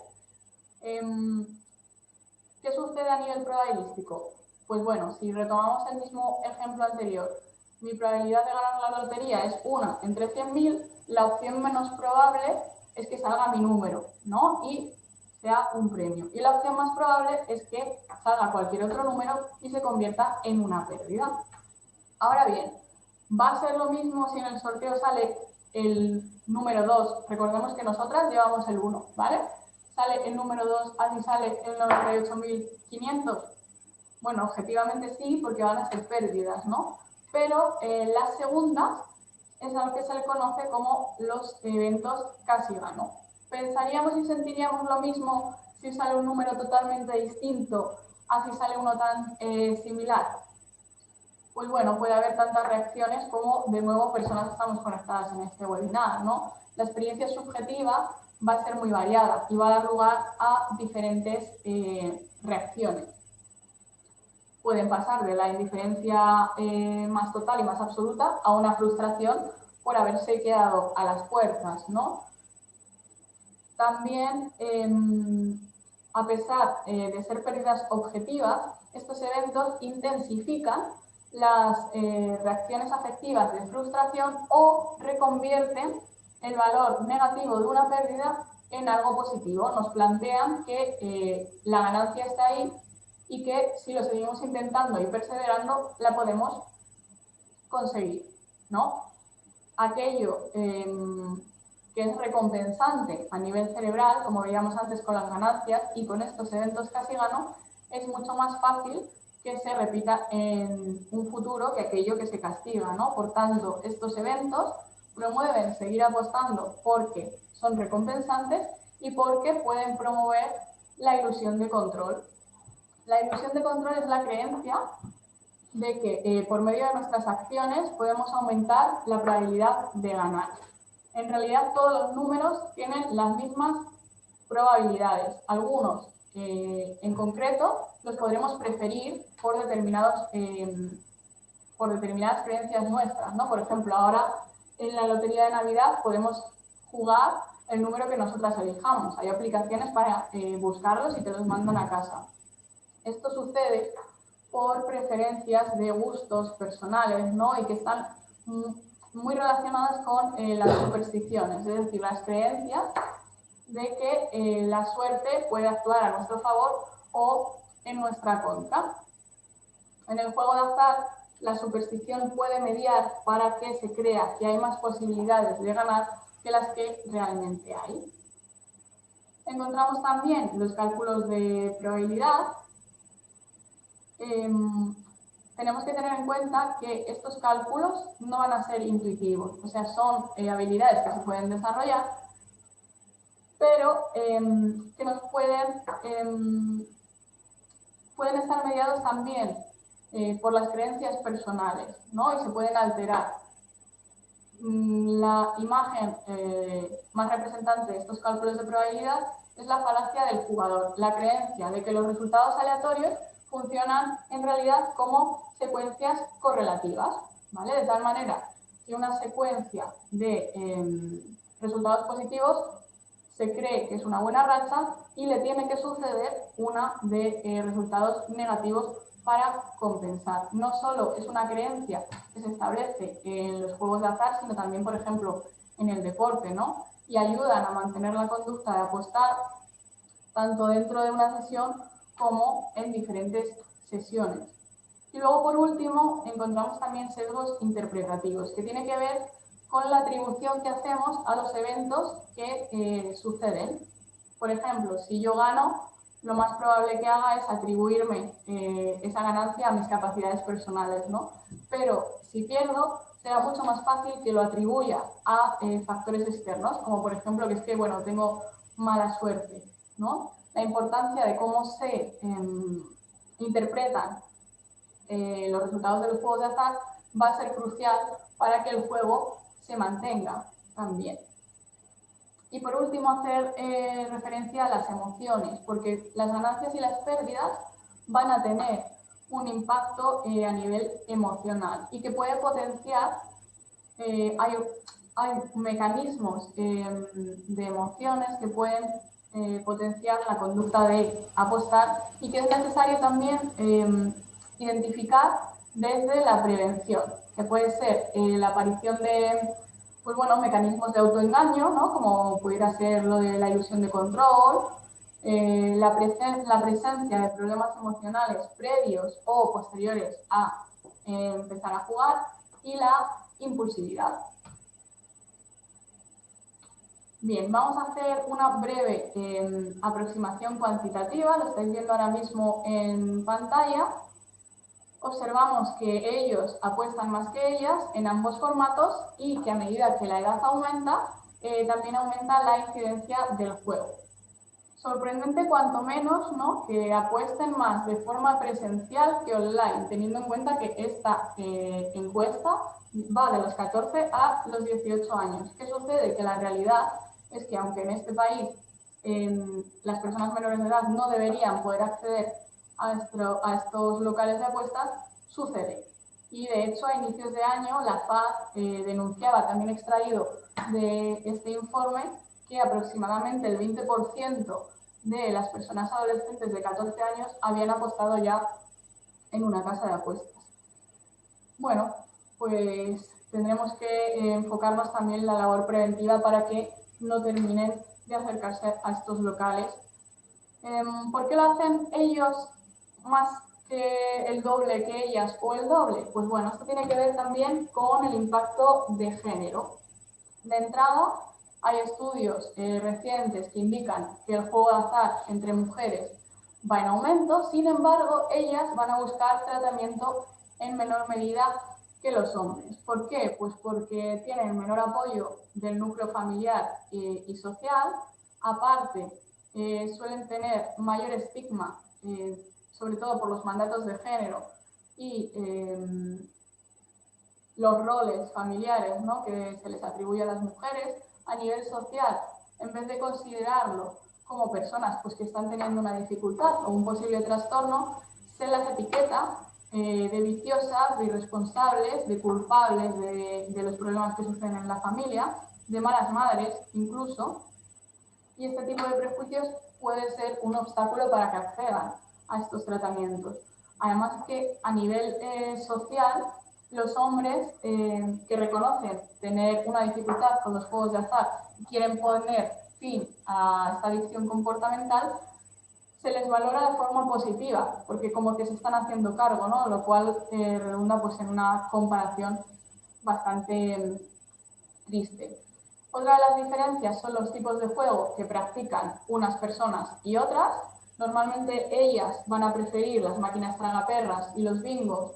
¿Qué sucede a nivel probabilístico? Pues bueno, si retomamos el mismo ejemplo anterior, mi probabilidad de ganar la lotería es 1 entre 100.000, la opción menos probable es que salga mi número, ¿no? Y sea un premio. Y la opción más probable es que salga cualquier otro número y se convierta en una pérdida. Ahora bien, ¿va a ser lo mismo si en el sorteo sale el número 2? Recordemos que nosotras llevamos el 1, ¿vale? Sale el número 2, así sale el 98.500. Bueno, objetivamente sí, porque van a ser pérdidas, ¿no? Pero las segundas es a lo que se le conoce como los eventos casi gano. ¿Pensaríamos y sentiríamos lo mismo si sale un número totalmente distinto a si sale uno tan similar? Pues bueno, puede haber tantas reacciones como, de nuevo, personas que estamos conectadas en este webinar, ¿no? La experiencia subjetiva va a ser muy variada y va a dar lugar a diferentes reacciones. Pueden pasar de la indiferencia más total y más absoluta a una frustración por haberse quedado a las puertas, ¿no? También, a pesar de ser pérdidas objetivas, estos eventos intensifican las reacciones afectivas de frustración o reconvierten el valor negativo de una pérdida en algo positivo. Nos plantean que la ganancia está ahí y que si lo seguimos intentando y perseverando, la podemos conseguir, ¿no? Aquello que es recompensante a nivel cerebral, como veíamos antes con las ganancias y con estos eventos casi gano, es mucho más fácil que se repita en un futuro que aquello que se castiga, ¿no? Por tanto, estos eventos promueven seguir apostando porque son recompensantes y porque pueden promover la ilusión de control. La ilusión de control es la creencia de que por medio de nuestras acciones podemos aumentar la probabilidad de ganar. En realidad todos los números tienen las mismas probabilidades. Algunos en concreto los podremos preferir por determinadas creencias nuestras, ¿no? Por ejemplo, ahora en la lotería de Navidad podemos jugar el número que nosotras elijamos. Hay aplicaciones para buscarlos y te los mandan a casa. Esto sucede por preferencias de gustos personales, ¿no? Y que están muy relacionadas con las supersticiones, es decir, las creencias de que la suerte puede actuar a nuestro favor o en nuestra contra. En el juego de azar, la superstición puede mediar para que se crea que hay más posibilidades de ganar que las que realmente hay. Encontramos también los cálculos de probabilidad. Tenemos que tener en cuenta que estos cálculos no van a ser intuitivos, o sea, son habilidades que se pueden desarrollar, pero que nos pueden estar mediados también por las creencias personales, ¿no? Y se pueden alterar. La imagen más representante de estos cálculos de probabilidad es la falacia del jugador, la creencia de que los resultados aleatorios funcionan en realidad como secuencias correlativas, ¿vale? De tal manera que una secuencia de resultados positivos se cree que es una buena racha y le tiene que suceder una de resultados negativos para compensar. No solo es una creencia que se establece en los juegos de azar, sino también, por ejemplo, en el deporte, ¿no? Y ayudan a mantener la conducta de apostar tanto dentro de una sesión como en diferentes sesiones. Y luego, por último, encontramos también sesgos interpretativos, que tiene que ver con la atribución que hacemos a los eventos que suceden. Por ejemplo, si yo gano, lo más probable que haga es atribuirme esa ganancia a mis capacidades personales, ¿no? Pero si pierdo, será mucho más fácil que lo atribuya a factores externos, como por ejemplo que es que, bueno, tengo mala suerte, ¿no? La importancia de cómo se interpretan los resultados de los juegos de azar va a ser crucial para que el juego se mantenga también. Y por último, hacer referencia a las emociones, porque las ganancias y las pérdidas van a tener un impacto a nivel emocional y que puede potenciar, hay mecanismos de emociones que pueden potenciar la conducta de apostar y que es necesario también identificar desde la prevención, que puede ser la aparición de pues bueno, mecanismos de autoengaño, ¿no? Como pudiera ser lo de la ilusión de control, la presencia de problemas emocionales previos o posteriores a empezar a jugar y la impulsividad. Bien, vamos a hacer una breve aproximación cuantitativa, lo estáis viendo ahora mismo en pantalla. Observamos que ellos apuestan más que ellas en ambos formatos y que a medida que la edad aumenta, también aumenta la incidencia del juego. Sorprendente cuanto menos, ¿no?, que apuesten más de forma presencial que online, teniendo en cuenta que esta encuesta va de los 14 a los 18 años. ¿Qué sucede? Que la realidad es que aunque en este país las personas menores de edad no deberían poder acceder a estos locales de apuestas, sucede. Y de hecho, a inicios de año, la FAD denunciaba, también extraído de este informe, que aproximadamente el 20% de las personas adolescentes de 14 años habían apostado ya en una casa de apuestas. Bueno, pues tendremos que enfocarnos también en la labor preventiva para que no terminen de acercarse a estos locales. ¿Por qué lo hacen ellos más que el doble que ellas o el doble? Pues bueno, esto tiene que ver también con el impacto de género. De entrada, hay estudios recientes que indican que el juego de azar entre mujeres va en aumento, sin embargo, ellas van a buscar tratamiento en menor medida que los hombres. ¿Por qué? Pues porque tienen menor apoyo del núcleo familiar y social, aparte suelen tener mayor estigma, sobre todo por los mandatos de género y los roles familiares, ¿no?, que se les atribuye a las mujeres. A nivel social, en vez de considerarlo como personas pues, que están teniendo una dificultad o un posible trastorno, se las etiqueta de viciosas, de irresponsables, de culpables de los problemas que suceden en la familia, de malas madres incluso. Y este tipo de prejuicios puede ser un obstáculo para que accedan a estos tratamientos. Además que a nivel social, los hombres que reconocen tener una dificultad con los juegos de azar y quieren poner fin a esta adicción comportamental, se les valora de forma positiva, porque como que se están haciendo cargo, ¿no? Lo cual redunda pues, en una comparación bastante triste. Otra de las diferencias son los tipos de juego que practican unas personas y otras. Normalmente ellas van a preferir las máquinas tragaperras y los bingos.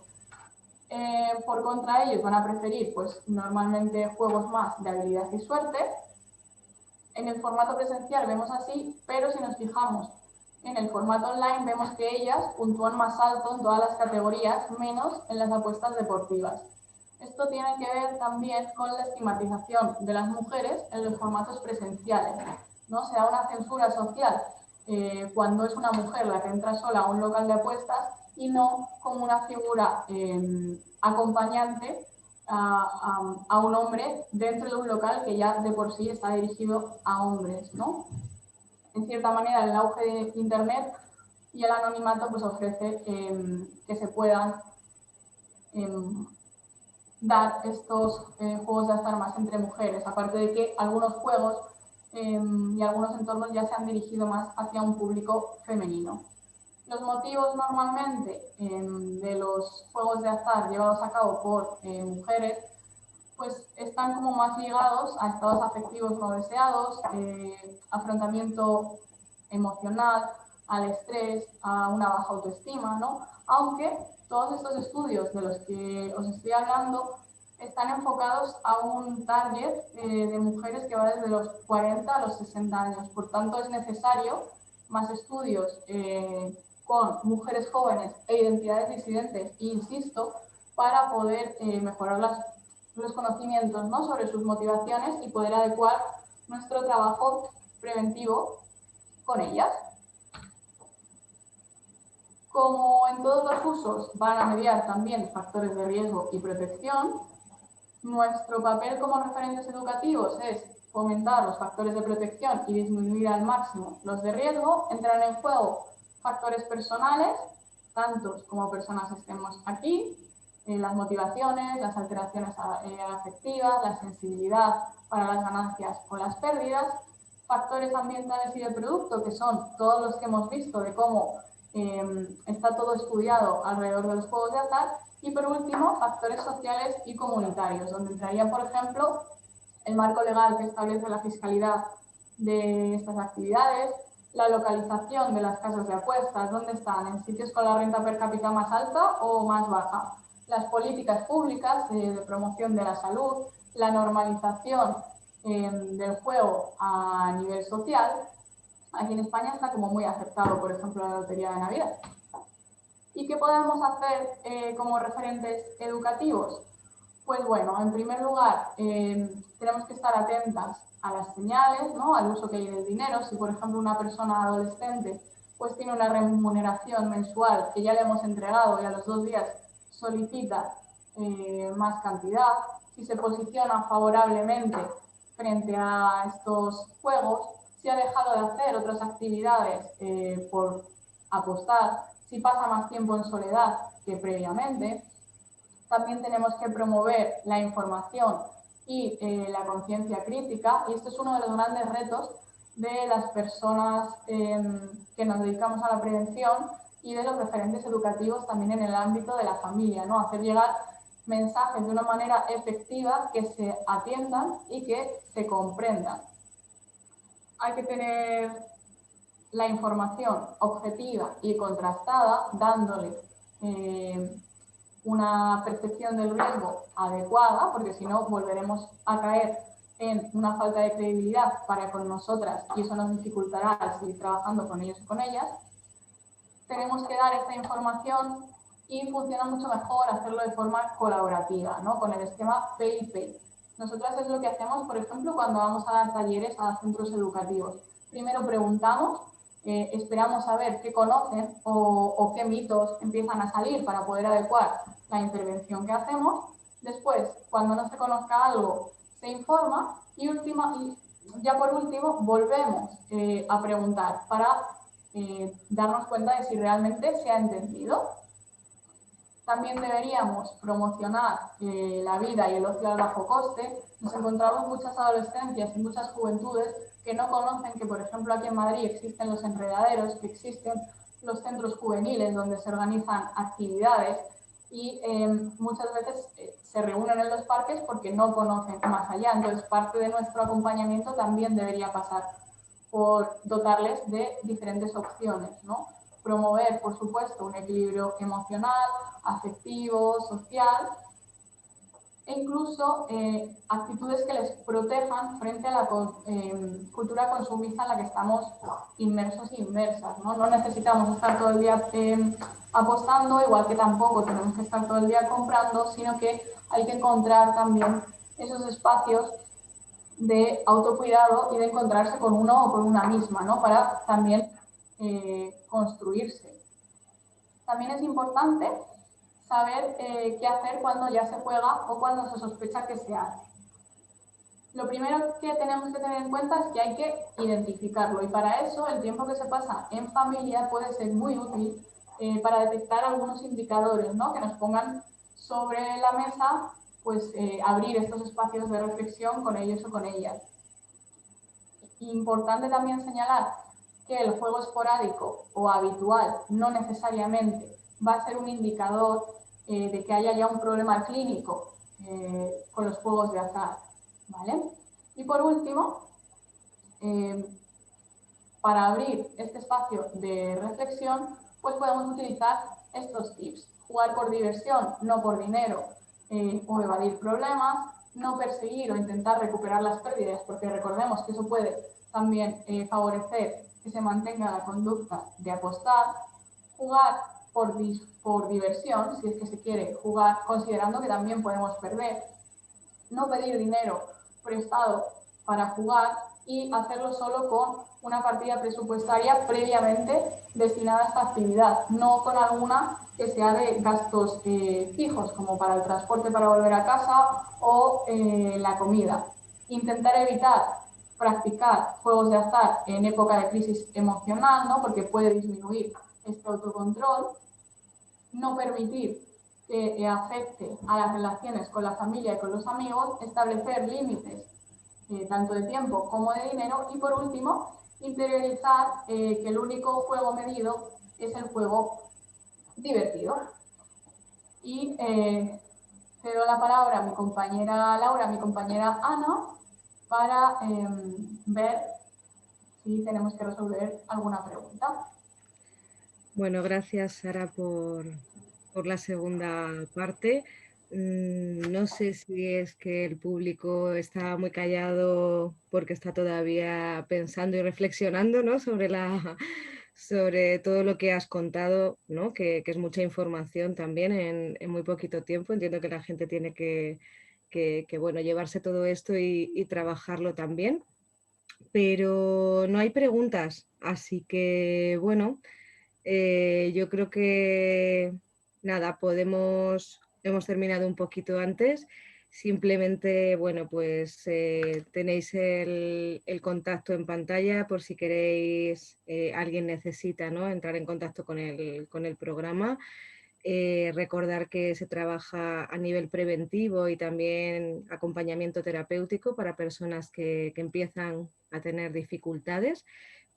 Por contra, ellos van a preferir pues, normalmente juegos más de habilidad y suerte. En el formato presencial vemos así, pero si nos fijamos en el formato online vemos que ellas puntúan más alto en todas las categorías, menos en las apuestas deportivas. Esto tiene que ver también con la estigmatización de las mujeres en los formatos presenciales, ¿no? Se da una censura social cuando es una mujer la que entra sola a un local de apuestas y no como una figura acompañante a un hombre dentro de un local que ya de por sí está dirigido a hombres, ¿no? En cierta manera, el auge de Internet y el anonimato pues ofrece que se puedan dar estos juegos de azar más entre mujeres, aparte de que algunos juegos y algunos entornos ya se han dirigido más hacia un público femenino. Los motivos normalmente de los juegos de azar llevados a cabo por mujeres pues están como más ligados a estados afectivos no deseados, afrontamiento emocional, al estrés, a una baja autoestima, ¿no? Aunque todos estos estudios de los que os estoy hablando están enfocados a un target de mujeres que va desde los 40 a los 60 años. Por tanto, es necesario más estudios con mujeres jóvenes e identidades disidentes, e insisto, para poder mejorar los conocimientos, ¿no?, sobre sus motivaciones y poder adecuar nuestro trabajo preventivo con ellas. Como en todos los usos van a mediar también factores de riesgo y protección, nuestro papel como referentes educativos es fomentar los factores de protección y disminuir al máximo los de riesgo. Entran en juego factores personales, tantos como personas estemos aquí, las motivaciones, las alteraciones afectivas, la sensibilidad para las ganancias o las pérdidas, factores ambientales y de producto, que son todos los que hemos visto de cómo está todo estudiado alrededor de los juegos de azar, y por último, factores sociales y comunitarios, donde entraría, por ejemplo, el marco legal que establece la fiscalidad de estas actividades, la localización de las casas de apuestas, dónde están, en sitios con la renta per cápita más alta o más baja, las políticas públicas de promoción de la salud, la normalización del juego a nivel social. Aquí en España está como muy aceptado, por ejemplo, la lotería de Navidad. ¿Y qué podemos hacer como referentes educativos? Pues bueno, en primer lugar, tenemos que estar atentas a las señales, ¿no?, al uso que hay del dinero. Si, por ejemplo, una persona adolescente pues tiene una remuneración mensual que ya le hemos entregado y a los 2 días solicita más cantidad, si se posiciona favorablemente frente a estos juegos, si ha dejado de hacer otras actividades por apostar, si pasa más tiempo en soledad que previamente. También tenemos que promover la información y la conciencia crítica, y esto es uno de los grandes retos de las personas que nos dedicamos a la prevención y de los referentes educativos también en el ámbito de la familia, ¿no? Hacer llegar mensajes de una manera efectiva que se atiendan y que se comprendan. Hay que tener la información objetiva y contrastada, dándole una percepción del riesgo adecuada, porque si no volveremos a caer en una falta de credibilidad para con nosotras y eso nos dificultará seguir trabajando con ellos y con ellas. Tenemos que dar esta información y funciona mucho mejor hacerlo de forma colaborativa, ¿no?, con el esquema pay y pay. Nosotras es lo que hacemos, por ejemplo, cuando vamos a dar talleres a centros educativos. Primero preguntamos, esperamos a ver qué conocen o qué mitos empiezan a salir para poder adecuar la intervención que hacemos. Después, cuando no se conozca algo, se informa y ya por último volvemos a preguntar para darnos cuenta de si realmente se ha entendido. También deberíamos promocionar la vida y el ocio al bajo coste. Nos encontramos muchas adolescencias y muchas juventudes que no conocen que, por ejemplo, aquí en Madrid existen los enredaderos, que existen los centros juveniles donde se organizan actividades y muchas veces se reúnen en los parques porque no conocen más allá. Entonces, parte de nuestro acompañamiento también debería pasar por dotarles de diferentes opciones, ¿no? Promover, por supuesto, un equilibrio emocional, afectivo, social e incluso actitudes que les protejan frente a la cultura consumista en la que estamos inmersos e inmersas, ¿no? No necesitamos estar todo el día apostando, igual que tampoco tenemos que estar todo el día comprando, sino que hay que encontrar también esos espacios de autocuidado y de encontrarse con uno o con una misma, ¿no?, para también construirse. También es importante saber qué hacer cuando ya se juega o cuando se sospecha que se hace. Lo primero que tenemos que tener en cuenta es que hay que identificarlo, y para eso el tiempo que se pasa en familia puede ser muy útil para detectar algunos indicadores, ¿no?, que nos pongan sobre la mesa, pues abrir estos espacios de reflexión con ellos o con ellas. Importante también señalar que el juego esporádico o habitual no necesariamente va a ser un indicador de que haya ya un problema clínico con los juegos de azar, ¿vale? Y por último, para abrir este espacio de reflexión, pues podemos utilizar estos tips: jugar por diversión, no por dinero, o evadir problemas, no perseguir o intentar recuperar las pérdidas, porque recordemos que eso puede también favorecer que se mantenga la conducta de apostar, jugar por diversión, si es que se quiere jugar considerando que también podemos perder, no pedir dinero prestado para jugar y hacerlo solo con una partida presupuestaria previamente destinada a esta actividad, no con alguna que sea de gastos fijos, como para el transporte para volver a casa o la comida. Intentar evitar practicar juegos de azar en época de crisis emocional, ¿no?, porque puede disminuir este autocontrol. No permitir que afecte a las relaciones con la familia y con los amigos, establecer límites tanto de tiempo como de dinero, y por último, interiorizar que el único juego medido es el juego divertido. Y cedo la palabra a mi compañera Laura, a mi compañera Ana, para ver si tenemos que resolver alguna pregunta. Bueno, gracias, Sara, por la segunda parte. No sé si es que el público está muy callado porque está todavía pensando y reflexionando, ¿no?, sobre todo lo que has contado, ¿no?, que es mucha información también en muy poquito tiempo. Entiendo que la gente tiene bueno, llevarse todo esto y trabajarlo también, pero no hay preguntas, así que bueno. Yo creo que nada, hemos terminado un poquito antes. Simplemente, bueno, pues tenéis el contacto en pantalla por si queréis, alguien necesita, ¿no?, entrar en contacto con el programa. Recordar que se trabaja a nivel preventivo y también acompañamiento terapéutico para personas que empiezan a tener dificultades,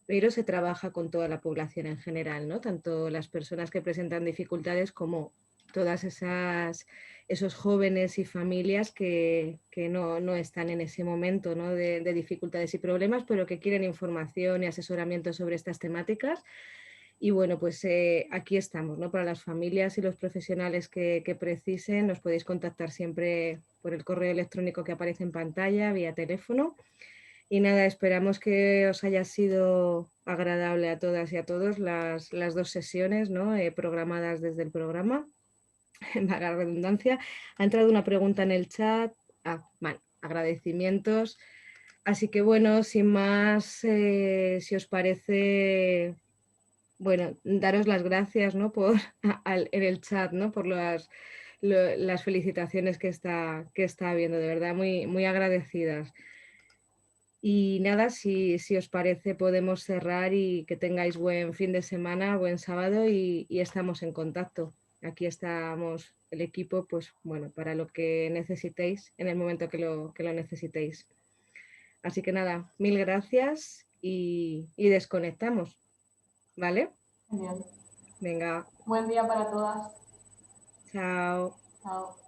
pero se trabaja con toda la población en general, ¿no?, tanto las personas que presentan dificultades como todas esos jóvenes y familias que no están en ese momento, ¿no?, de dificultades y problemas, pero que quieren información y asesoramiento sobre estas temáticas. Y bueno, pues aquí estamos, ¿no?, para las familias y los profesionales que precisen. Nos podéis contactar siempre por el correo electrónico que aparece en pantalla, vía teléfono. Y nada, esperamos que os haya sido agradable a todas y a todos las dos sesiones, ¿no?, programadas desde el programa, para la redundancia. Ha entrado una pregunta en el chat. Vale, agradecimientos. Así que bueno, sin más, si os parece, bueno, daros las gracias, ¿no?, en el chat, ¿no?, por las felicitaciones que está habiendo, de verdad, muy, muy agradecidas. Y nada, si os parece, podemos cerrar y que tengáis buen fin de semana, buen sábado, y estamos en contacto. Aquí estamos el equipo, pues bueno, para lo que necesitéis en el momento que lo necesitéis. Así que nada, mil gracias y desconectamos, ¿vale? Bien. Venga, Buen día para todas. chao. Chao.